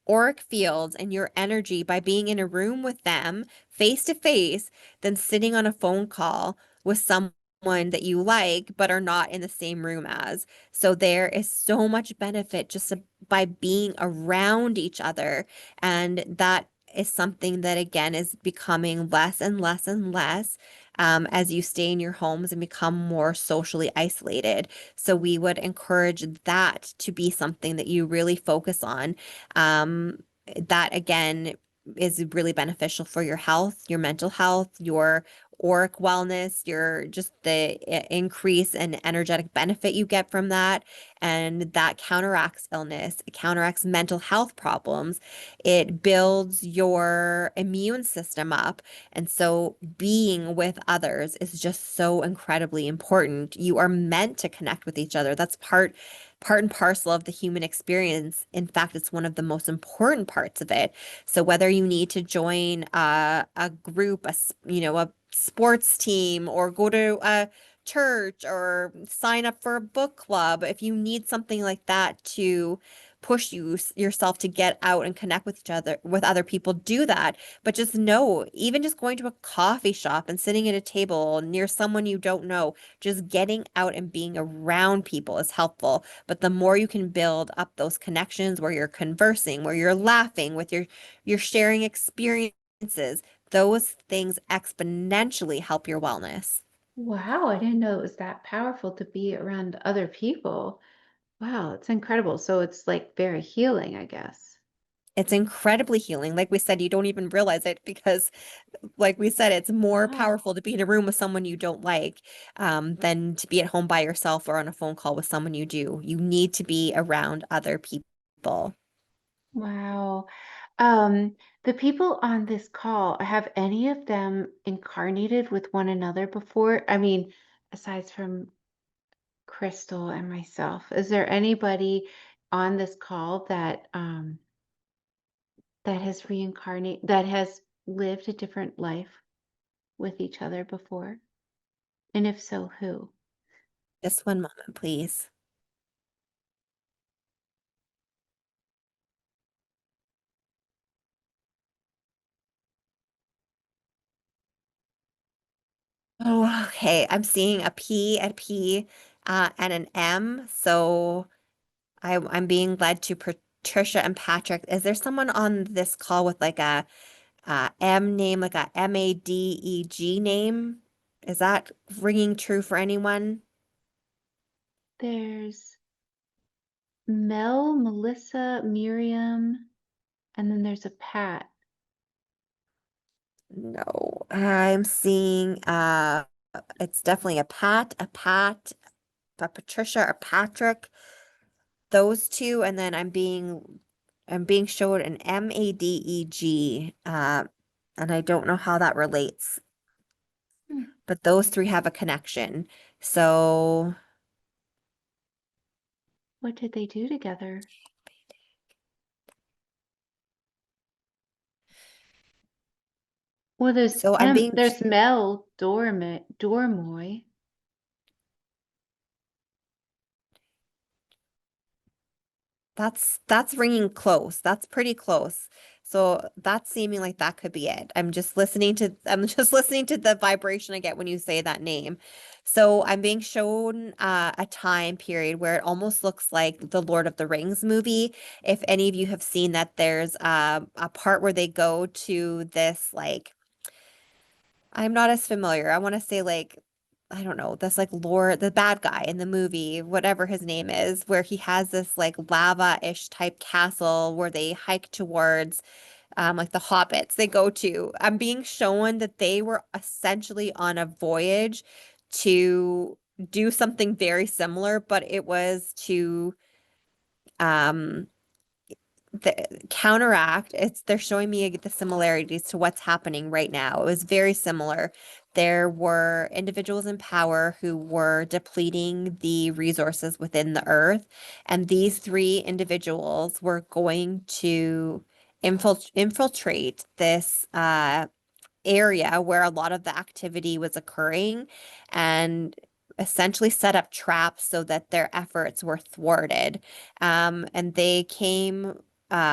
S3: auric fields and your energy by being in a room with them face to face than sitting on a phone call with someone that you like but are not in the same room as. So there is so much benefit just by being around each other. And that is something that, again, is becoming less and less and less as you stay in your homes and become more socially isolated. So we would encourage that to be something that you really focus on. um, that again is really beneficial for your health, your mental health, your auric wellness, your just the increase in energetic benefit you get from that. And that counteracts illness, it counteracts mental health problems. It builds your immune system up. And so being with others is just so incredibly important. You are meant to connect with each other. That's part and parcel of the human experience. In fact, it's one of the most important parts of it. So whether you need to join a group, a sports team, or go to a church or sign up for a book club, if you need something like that to push yourself to get out and connect with each other, with other people, do that. But just know, even just going to a coffee shop and sitting at a table near someone you don't know, just getting out and being around people is helpful. But the more you can build up those connections where you're conversing, where you're laughing, you're sharing experiences, those things exponentially help your wellness.
S2: Wow, I didn't know it was that powerful to be around other people. Wow, it's incredible. So it's like very healing, I guess.
S3: It's incredibly healing. Like we said, you don't even realize it because, like we said, it's more
S2: Wow.
S3: powerful to be in a room with someone you don't like, than to be at home by yourself or on a phone call with someone you do. You need to be around other people.
S2: Wow. The people on this call, have any of them incarnated with one another before? I mean, aside from Crystal and myself, is there anybody on this call that has that has lived a different life with each other before? And if so, who?
S3: Just one moment, please. Oh, okay. I'm seeing a P, and an M. So I'm being led to Patricia and Patrick. Is there someone on this call with like a M name, like a Madeg name? Is that ringing true for anyone?
S2: There's Mel, Melissa, Miriam, and then there's a Pat.
S3: No, I'm seeing it's definitely a Patricia, a Patrick, those two, and then I'm being showed an Madeg, and I don't know how that relates,
S2: Hmm.
S3: but those three have a connection. So
S2: What did they do together? Well,
S3: so I'm being
S2: There's Mel Dormoy.
S3: That's ringing close. That's pretty close. So that's seeming like that could be it. I'm just listening to the vibration I get when you say that name. So I'm being shown a time period where it almost looks like the Lord of the Rings movie. If any of you have seen that, there's a part where they go to this like I'm not as familiar. I want to say like I don't know, this like Lord, the bad guy in the movie, whatever his name is, where he has this like lava-ish type castle where they hike towards like the hobbits they go to. I'm being shown that they were essentially on a voyage to do something very similar, but it was to um the counteract. They're showing me the similarities to what's happening right now. It was very similar. There were individuals in power who were depleting the resources within the earth, and these three individuals were going to infiltrate this area where a lot of the activity was occurring and essentially set up traps so that their efforts were thwarted. And they came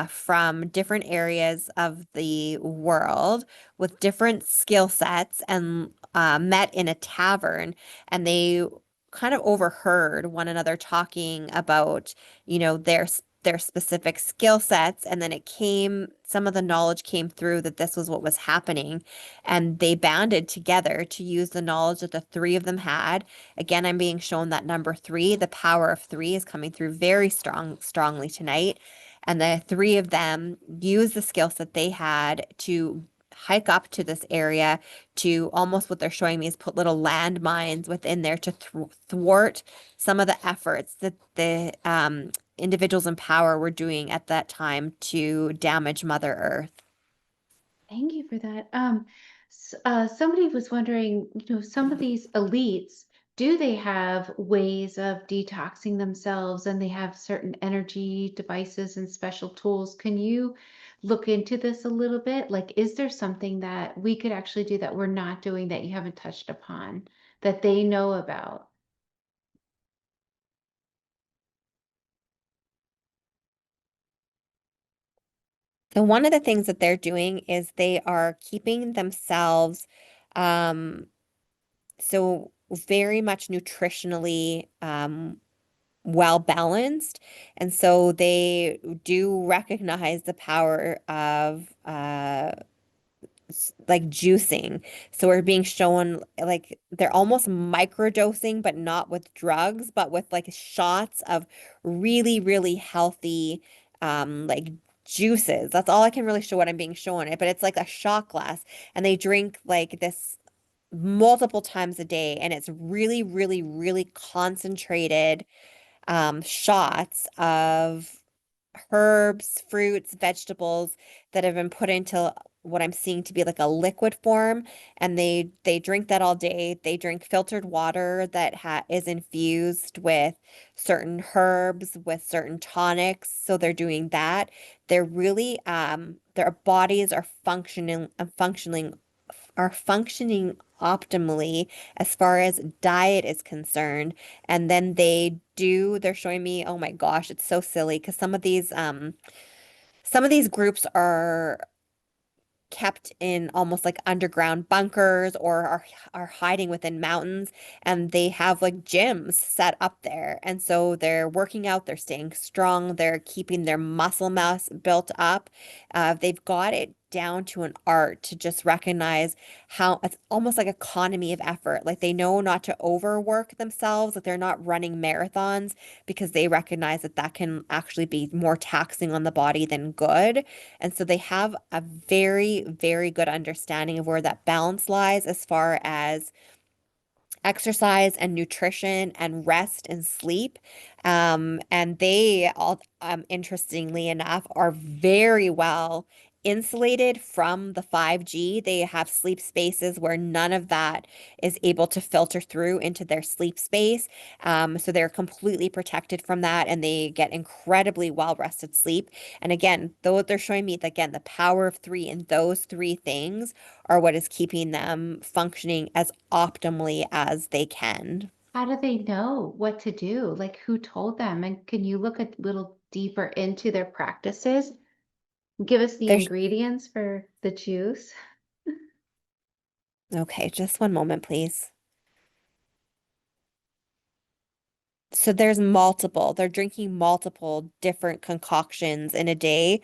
S3: from different areas of the world with different skill sets and met in a tavern, and they kind of overheard one another talking about, their specific skill sets, and then some of the knowledge came through that this was what was happening, and they banded together to use the knowledge that the three of them had. Again, I'm being shown that number three, the power of three, is coming through very strongly tonight. And the three of them used the skills that they had to hike up to this area, to almost what they're showing me is put little landmines within there to thwart some of the efforts that the individuals in power were doing at that time to damage Mother Earth.
S2: Thank you for that. Somebody was wondering, some of these elites, do they have ways of detoxing themselves and they have certain energy devices and special tools? Can you look into this a little bit? Like, is there something that we could actually do that we're not doing that you haven't touched upon that they know about?
S3: And one of the things that they're doing is they are keeping themselves um, so very much nutritionally well balanced. And so they do recognize the power of like juicing. So we're being shown like they're almost microdosing, but not with drugs, but with like shots of really, really healthy like juices. That's all I can really show what I'm being shown it, but it's like a shot glass, and they drink like this multiple times a day, and it's really, really, really concentrated shots of herbs, fruits, vegetables that have been put into what I'm seeing to be like a liquid form, and they drink that all day. They drink filtered water that is infused with certain herbs, with certain tonics. So they're doing that. They're really their bodies are functioning optimally as far as diet is concerned. And then they're showing me, oh my gosh, it's so silly because some of these groups are kept in almost like underground bunkers, or are hiding within mountains, and they have like gyms set up there, and so they're working out, they're staying strong, they're keeping their muscle mass built up. They've got it down to an art to just recognize how it's almost like economy of effort. Like they know not to overwork themselves, that they're not running marathons because they recognize that that can actually be more taxing on the body than good. And so they have a very, very good understanding of where that balance lies as far as exercise and nutrition and rest and sleep. And they all, interestingly enough, are very well insulated from the 5G. They have sleep spaces where none of that is able to filter through into their sleep space. So they're completely protected from that and they get incredibly well rested sleep. And again, though they're showing me, again, the power of three in those three things are what is keeping them functioning as optimally as they can.
S2: How do they know what to do? Like who told them? And can you look a little deeper into their practices? Give us the
S3: There's
S2: ingredients for the juice.
S3: okay, just one moment, please. So there's multiple, they're drinking multiple different concoctions in a day,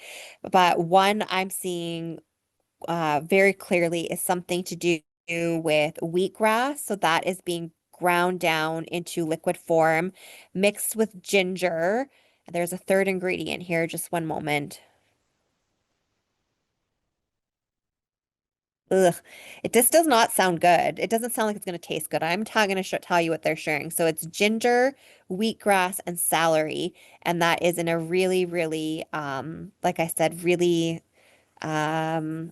S3: but one I'm seeing very clearly is something to do with wheatgrass. So that is being ground down into liquid form, mixed with ginger. There's a third ingredient here, just one moment. Ugh, it just does not sound good. It doesn't sound like it's going to taste good. I'm going to tell you what they're sharing. So it's ginger, wheatgrass, and celery, and that is in a really, really, like I said, really, um,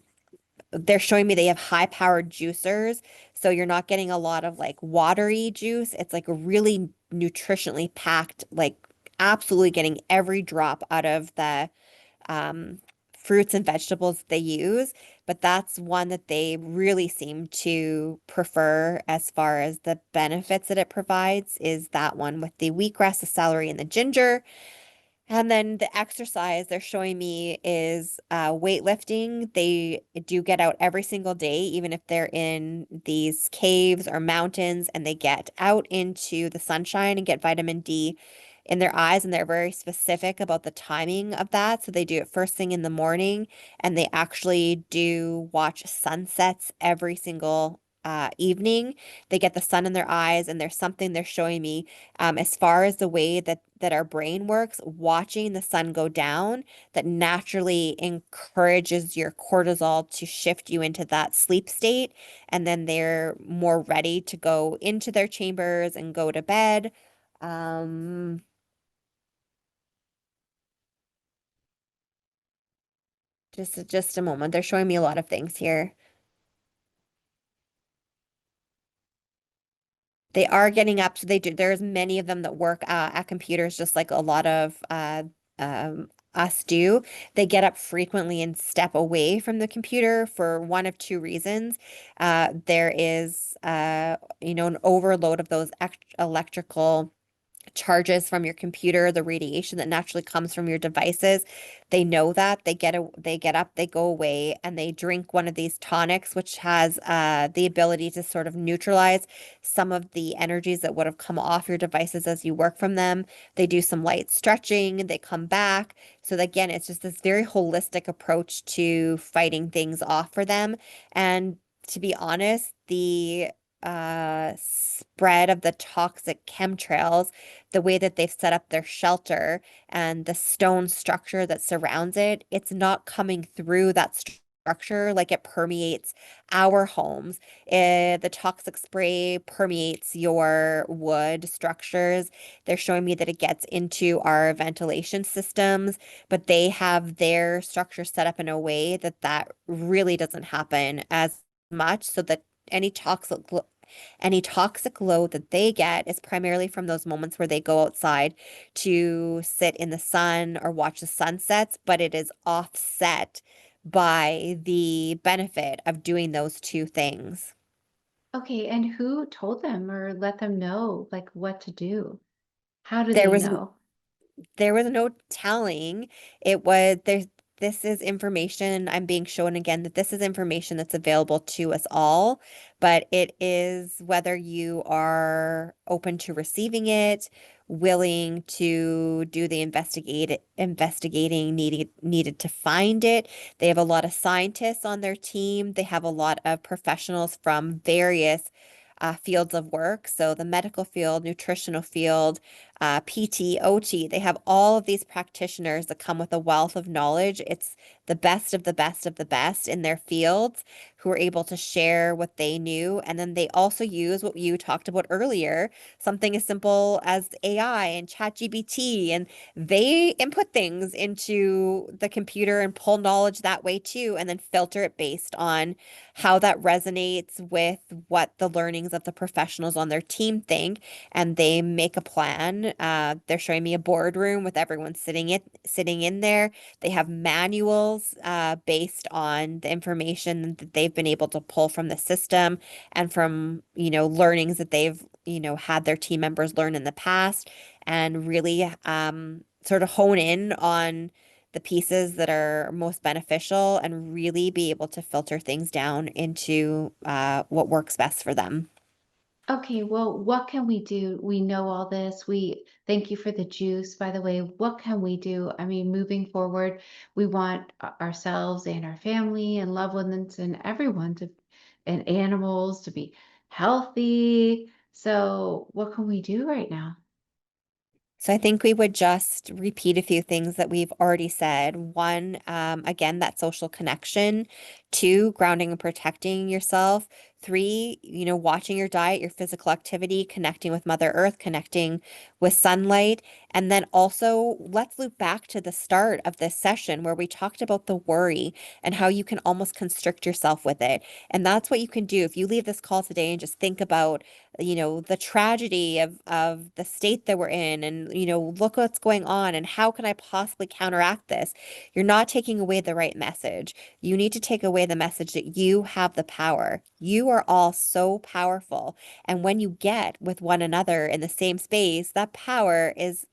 S3: they're showing me they have high-powered juicers, so you're not getting a lot of like watery juice. It's like a really nutritionally packed, like absolutely getting every drop out of the um, fruits and vegetables they use, but that's one that they really seem to prefer as far as the benefits that it provides is that one with the wheatgrass, the celery, and the ginger. And then the exercise they're showing me is weightlifting. They do get out every single day, even if they're in these caves or mountains, and they get out into the sunshine and get vitamin D in their eyes. And they're very specific about the timing of that. So they do it first thing in the morning, and they actually do watch sunsets every single evening. They get the sun in their eyes, and there's something they're showing me as far as the way that our brain works, watching the sun go down, that naturally encourages your cortisol to shift you into that sleep state, and then they're more ready to go into their chambers and go to bed. Um, just a moment. They're showing me a lot of things here. They are getting up, so they do. There's many of them that work at computers, just like a lot of us do. They get up frequently and step away from the computer for one of two reasons. There is, an overload of those electrical charges from your computer, the radiation that naturally comes from your devices. They know that. They get up, they go away, and they drink one of these tonics, which has the ability to sort of neutralize some of the energies that would have come off your devices as you work from them. They do some light stretching, they come back. So again, it's just this very holistic approach to fighting things off for them. And to be honest, the spread of the toxic chemtrails, the way that they've set up their shelter and the stone structure that surrounds it, it's not coming through that structure like it permeates our homes. The toxic spray permeates your wood structures. They're showing me that it gets into our ventilation systems, but they have their structure set up in a way that that really doesn't happen as much, so that any toxic load that they get is primarily from those moments where they go outside to sit in the sun or watch the sunsets, but it is offset by the benefit of doing those two things.
S2: Okay, and who told them or let them know like what to do? How do
S3: There
S2: they
S3: was
S2: know?
S3: there was no telling. It was this is information I'm being shown again, that this is information that's available to us all, but it is whether you are open to receiving it, willing to do the investigating needed to find it. They have a lot of scientists on their team. They have a lot of professionals from various fields of work. So the medical field, nutritional field, PT, OT, they have all of these practitioners that come with a wealth of knowledge. It's the best of the best of the best in their fields who are able to share what they knew. And then they also use what you talked about earlier, something as simple as AI and ChatGPT, and they input things into the computer and pull knowledge that way too, and then filter it based on how that resonates with what the learnings of the professionals on their team think, and they make a plan. They're showing me a boardroom with everyone sitting in there. They have manuals based on the information that they've been able to pull from the system and from, learnings that they've, had their team members learn in the past, and really sort of hone in on the pieces that are most beneficial and really be able to filter things down into what works best for them.
S2: Okay, well, what can we do? We know all this. We thank you for the juice, by the way. What can we do? I mean, moving forward, we want ourselves and our family and loved ones and everyone and animals to be healthy. So, what can we do right now?
S3: So I think we would just repeat a few things that we've already said. One, again, that social connection. Two, grounding and protecting yourself. Three, watching your diet, your physical activity, connecting with Mother Earth, connecting with sunlight. And then also, let's loop back to the start of this session where we talked about the worry and how you can almost constrict yourself with it. And that's what you can do if you leave this call today and just think about the tragedy of the state that we're in, and look what's going on and how can I possibly counteract this. You're not taking away the right message. You need to take away the message that you have the power. You are all so powerful, and when you get with one another in the same space, that power is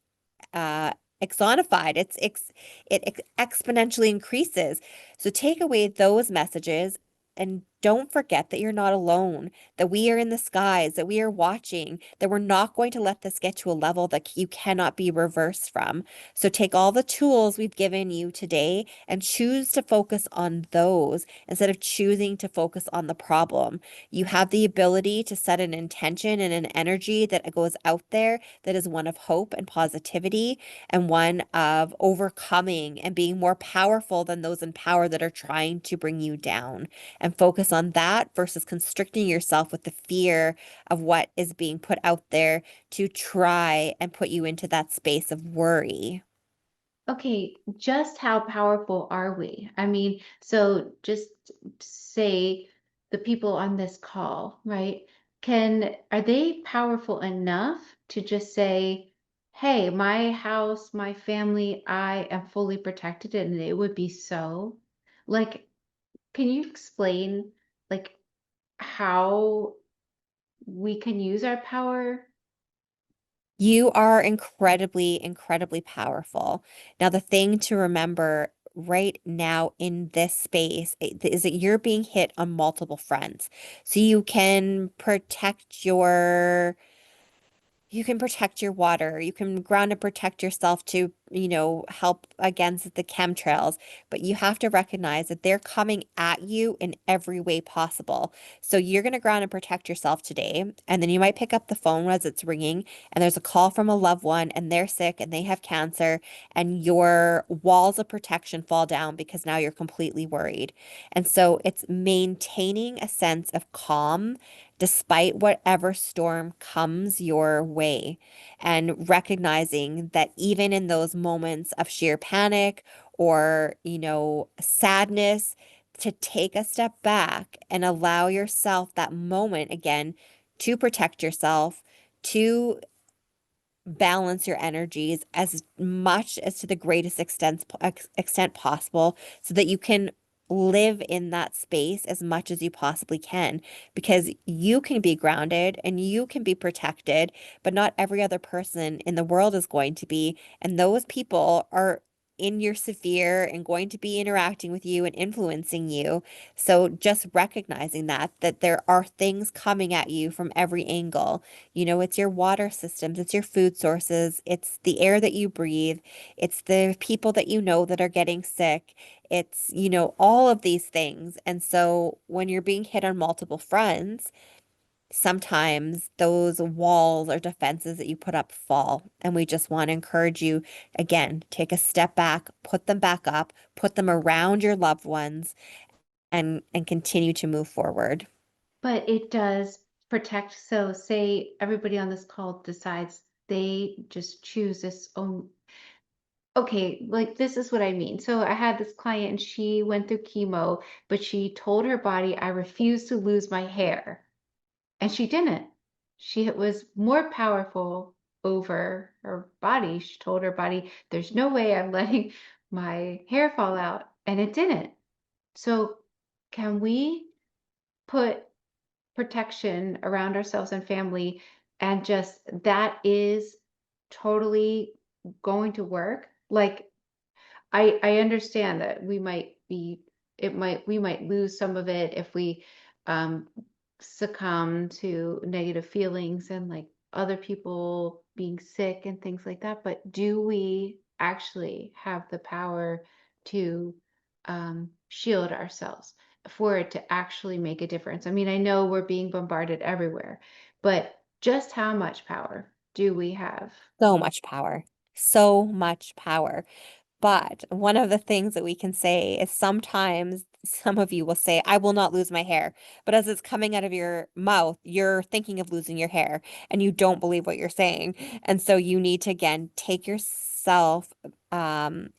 S3: uh exonified. It exponentially increases. So take away those messages, and don't forget that you're not alone, that we are in the skies, that we are watching, that we're not going to let this get to a level that you cannot be reversed from. So take all the tools we've given you today and choose to focus on those instead of choosing to focus on the problem. You have the ability to set an intention and an energy that goes out there that is one of hope and positivity, and one of overcoming and being more powerful than those in power that are trying to bring you down, and focus on that versus constricting yourself with the fear of what is being put out there to try and put you into that space of worry.
S2: Okay, just how powerful are we? I mean, so just say the people on this call, right? Are they powerful enough to just say, hey, my house, my family, I am fully protected, and it would be so? Like, can you explain like how we can use our power?
S3: You are incredibly, incredibly powerful. Now, the thing to remember right now in this space is that you're being hit on multiple fronts. So you can protect your water. You can ground and protect yourself to, help against the chemtrails. But you have to recognize that they're coming at you in every way possible. So you're going to ground and protect yourself today. And then you might pick up the phone as it's ringing and there's a call from a loved one and they're sick and they have cancer, and your walls of protection fall down because now you're completely worried. And so it's maintaining a sense of calm despite whatever storm comes your way, and recognizing that even in those moments of sheer panic or, sadness, to take a step back and allow yourself that moment again to protect yourself, to balance your energies as much as to the greatest extent possible, so that you can live in that space as much as you possibly can, because you can be grounded and you can be protected, but not every other person in the world is going to be, and those people are in your sphere and going to be interacting with you and influencing you. So just recognizing that there are things coming at you from every angle. It's your water systems, it's your food sources, it's the air that you breathe, it's the people that you know that are getting sick. It's, all of these things. And so when you're being hit on multiple fronts, sometimes those walls or defenses that you put up fall. And we just want to encourage you, again, take a step back, put them back up, put them around your loved ones, and continue to move forward.
S2: But it does protect. So say everybody on this call decides they just choose this own. Okay, like this is what I mean. So I had this client and she went through chemo, but she told her body, I refuse to lose my hair. And she didn't. She was more powerful over her body. She told her body, there's no way I'm letting my hair fall out. And it didn't. So can we put protection around ourselves and family and just that is totally going to work? Like I understand that we might lose some of it if we um succumb to negative feelings and like other people being sick and things like that, but do we actually have the power to shield ourselves for it to actually make a difference? I mean, I know we're being bombarded everywhere, but just how much power do we have?
S3: So much power. So much power. But one of the things that we can say is sometimes some of you will say, I will not lose my hair. But as it's coming out of your mouth, you're thinking of losing your hair and you don't believe what you're saying. And so you need to, again, take yourself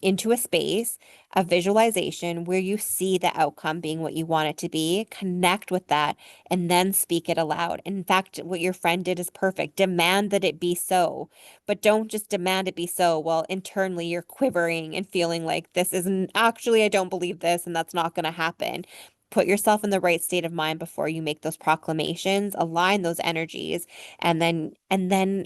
S3: into a space of visualization where you see the outcome being what you want it to be, connect with that, and then speak it aloud. In fact, what your friend did is perfect. Demand that it be so. But don't just demand it be so while internally you're quivering and feeling like this isn't actually, I don't believe this, and that's not going to happen. Put yourself in the right state of mind before you make those proclamations, align those energies, and then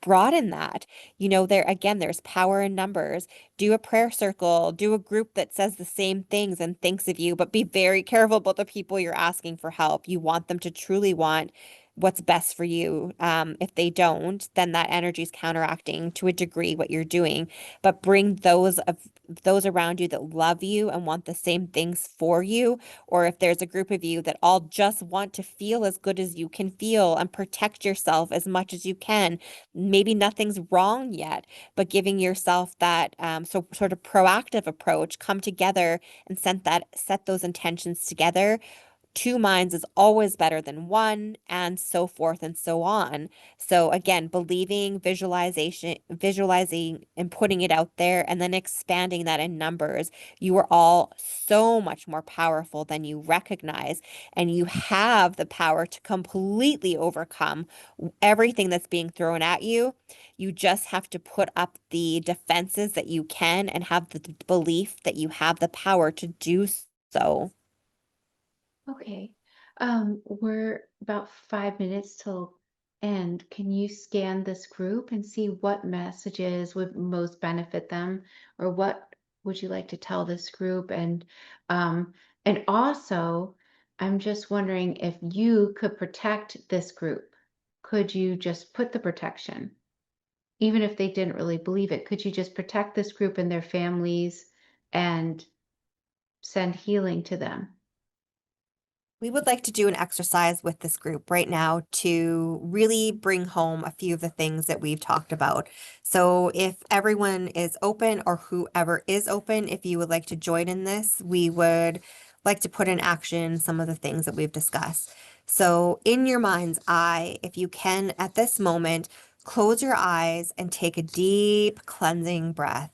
S3: broaden that. There again, there's power in numbers. Do a prayer circle, do a group that says the same things and thinks of you, but be very careful about the people you're asking for help. You want them to truly want what's best for you. If they don't, then that energy is counteracting to a degree what you're doing. But bring those around you that love you and want the same things for you. Or if there's a group of you that all just want to feel as good as you can feel and protect yourself as much as you can. Maybe nothing's wrong yet, but giving yourself that so sort of proactive approach, come together and set those intentions together. Two minds is always better than one, and so forth and so on. So again, believing, visualizing and putting it out there and then expanding that in numbers. You are all so much more powerful than you recognize, and you have the power to completely overcome everything that's being thrown at you. You just have to put up the defenses that you can and have the belief that you have the power to do so.
S2: Okay. We're about 5 minutes till end. Can you scan this group and see what messages would most benefit them, or what would you like to tell this group? And also, I'm just wondering if you could protect this group. Could you just put the protection, even if they didn't really believe it? Could you just protect this group and their families and send healing to them?
S3: We would like to do an exercise with this group right now to really bring home a few of the things that we've talked about. So if everyone is open, or whoever is open, if you would like to join in this, we would like to put in action some of the things that we've discussed. So in your mind's eye, if you can at this moment, close your eyes and take a deep cleansing breath.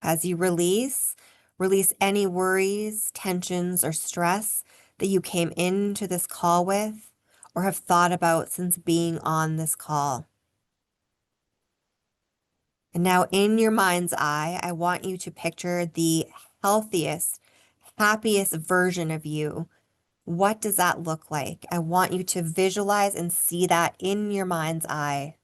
S3: As you release any worries, tensions, or stress that you came into this call with or have thought about since being on this call. And now in your mind's eye, I want you to picture the healthiest, happiest version of you. What does that look like? I want you to visualize and see that in your mind's eye.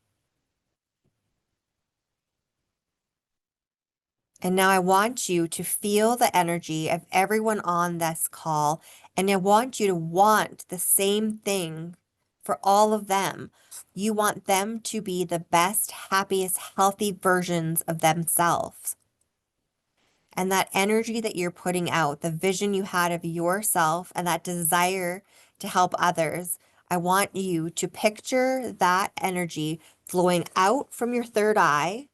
S3: And now I want you to feel the energy of everyone on this call, and I want you to want the same thing for all of them. You want them to be the best, happiest, healthy versions of themselves. And that energy that you're putting out, the vision you had of yourself and that desire to help others, I want you to picture that energy flowing out from your third eye,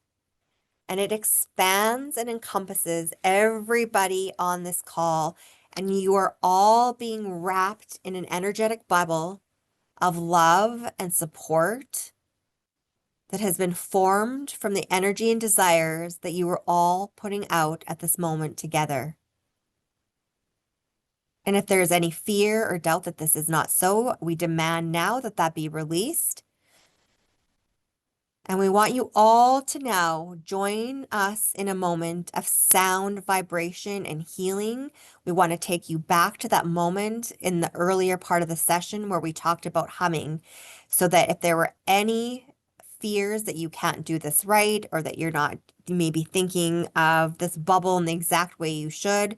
S3: and it expands and encompasses everybody on this call. And you are all being wrapped in an energetic bubble of love and support that has been formed from the energy and desires that you are all putting out at this moment together. And if there is any fear or doubt that this is not so, we demand now that that be released. And we want you all to now join us in a moment of sound, vibration, and healing. We want to take you back to that moment in the earlier part of the session where we talked about humming, so that if there were any fears that you can't do this right, or that you're not maybe thinking of this bubble in the exact way you should,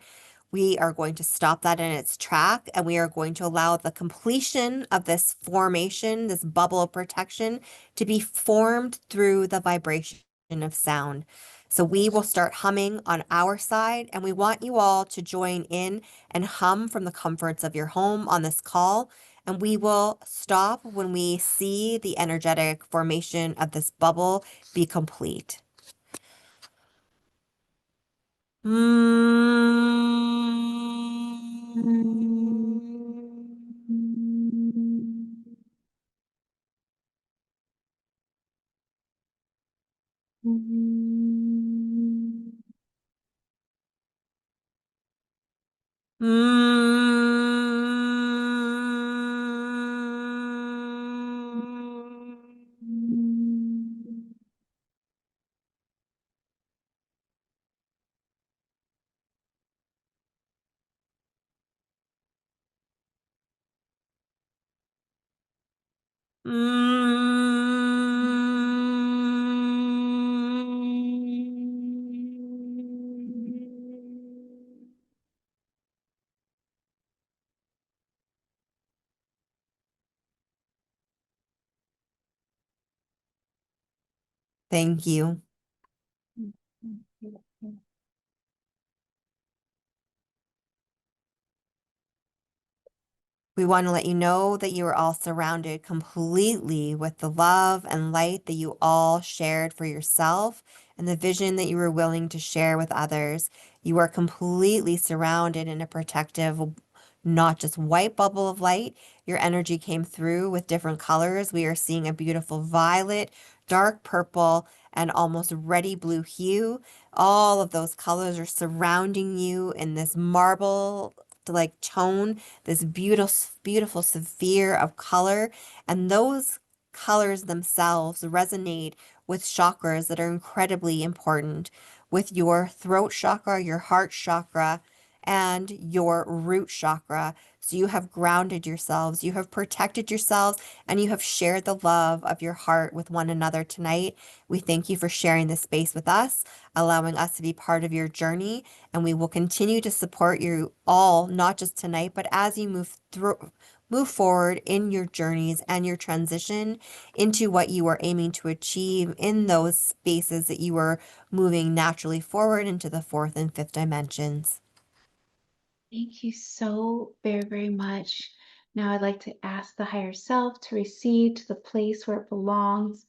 S3: we are going to stop that in its track, and we are going to allow the completion of this formation, this bubble of protection, to be formed through the vibration of sound. So we will start humming on our side, and we want you all to join in and hum from the comforts of your home on this call. And we will stop when we see the energetic formation of this bubble be complete. Thank you. We want to let you know that you are all surrounded completely with the love and light that you all shared for yourself and the vision that you were willing to share with others. You are completely surrounded in a protective, not just white bubble of light. Your energy came through with different colors. We are seeing a beautiful violet, dark purple, and almost reddy blue hue. All of those colors are surrounding you in this marble like tone, this beautiful sphere of color. And those colors themselves resonate with chakras that are incredibly important, with your throat chakra, your heart chakra, and your root chakra. So you have grounded yourselves, you have protected yourselves, and you have shared the love of your heart with one another tonight. We thank you for sharing this space with us, allowing us to be part of your journey, and we will continue to support you all, not just tonight, but as you move forward in your journeys and your transition into what you are aiming to achieve in those spaces that you are moving naturally forward into the fourth and fifth dimensions.
S2: Thank you so very, very much. Now I'd like to ask the higher self to recede to the place where it belongs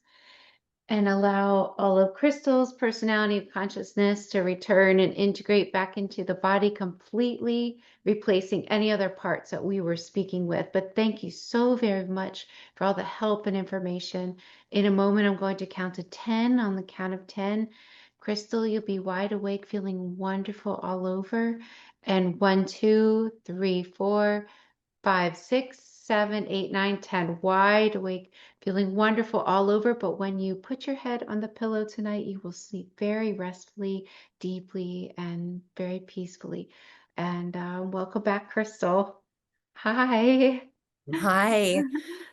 S2: and allow all of Crystal's personality of consciousness to return and integrate back into the body completely, replacing any other parts that we were speaking with. But thank you so very much for all the help and information. In a moment, I'm going to count to 10. On the count of 10, Crystal, you'll be wide awake, feeling wonderful all over. And 1, 2, 3, 4, 5, 6, 7, 8, 9, 10, wide awake, feeling wonderful all over. But when you put your head on the pillow tonight, you will sleep very restfully, deeply, and very peacefully. And welcome back, Crystal. Hi.
S3: Hi.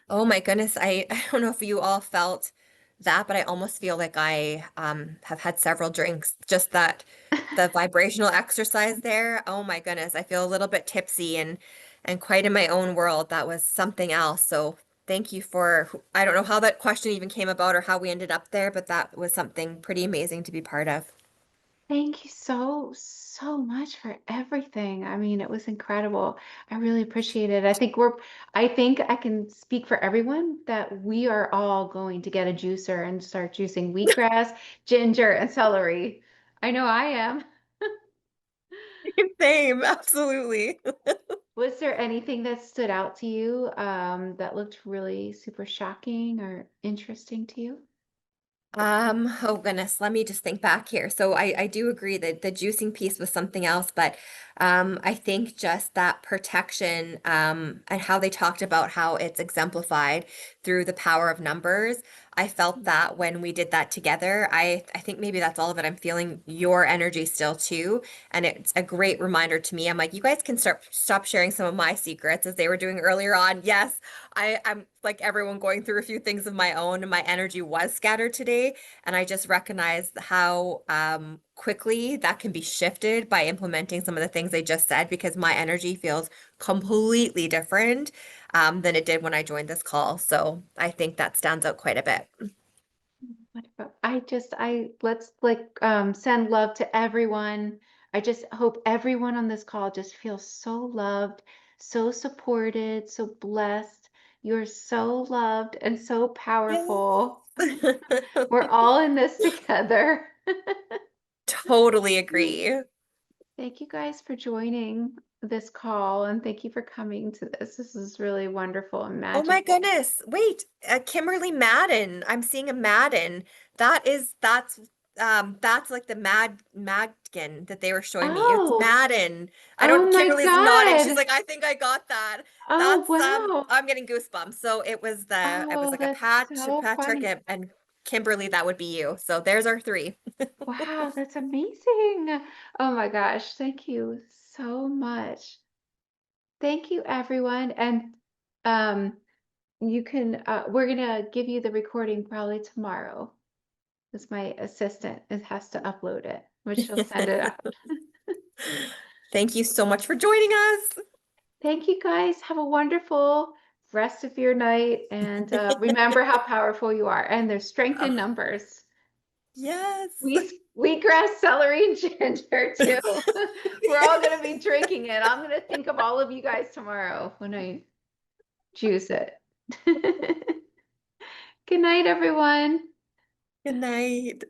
S3: Oh my goodness. I don't know if you all felt that, but I almost feel like I have had several drinks. Just that the vibrational exercise there. Oh my goodness, I feel a little bit tipsy and quite in my own world. That was something else. So thank you for, I don't know how that question even came about or how we ended up there, but that was something pretty amazing to be part of.
S2: Thank you so, so much for everything. I mean, it was incredible. I really appreciate it. I think I can speak for everyone that we are all going to get a juicer and start juicing wheatgrass, ginger, and celery. I know I am.
S3: Same, absolutely.
S2: Was there anything that stood out to you, that looked really super shocking or interesting to you?
S3: Oh goodness, let me just think back here. So I do agree that the juicing piece was something else, but I think just that protection and how they talked about how it's exemplified through the power of numbers. I felt that when we did that together, I think maybe that's all of it. I'm feeling your energy still too, and it's a great reminder to me. I'm like, you guys can stop sharing some of my secrets as they were doing earlier on. Yes, I'm like everyone going through a few things of my own, and my energy was scattered today. And I just recognized how quickly that can be shifted by implementing some of the things I just said, because my energy feels completely different than it did when I joined this call. So I think that stands out quite a bit.
S2: Wonderful. Let's like send love to everyone. I just hope everyone on this call just feels so loved, so supported, so blessed. You're so loved and so powerful.
S3: Yes.
S2: We're all in this together.
S3: Totally agree.
S2: Thank you guys for joining this call and thank you for coming to this. This is really wonderful and
S3: Oh my
S2: magical.
S3: goodness. Wait, Kimberly Madden. I'm seeing a Madden. That's like the Madkin that they were showing me. It's
S2: Oh,
S3: Madden. I
S2: oh
S3: don't
S2: my
S3: Kimberly's nodding. She's
S2: God.
S3: like, I think I got that.
S2: Oh,
S3: That's
S2: wow.
S3: I'm getting goosebumps. So it was
S2: Oh,
S3: like a
S2: that's so
S3: Patrick
S2: funny.
S3: and Kimberly, that would be you. So there's our three.
S2: Wow, that's amazing. Oh my gosh, thank you so much. Thank you, everyone. And um, you can, we're gonna give you the recording probably tomorrow. Because my assistant has to upload it, which she'll send it out.
S3: Thank you so much for joining us.
S2: Thank you guys. Have a wonderful rest of your night and remember how powerful you are. And there's strength in
S3: Oh,
S2: numbers.
S3: yes.
S2: Wheatgrass, celery, and ginger too. We're all gonna be drinking it. I'm gonna think of all of you guys tomorrow when I juice it. Good night, everyone.
S3: Good night.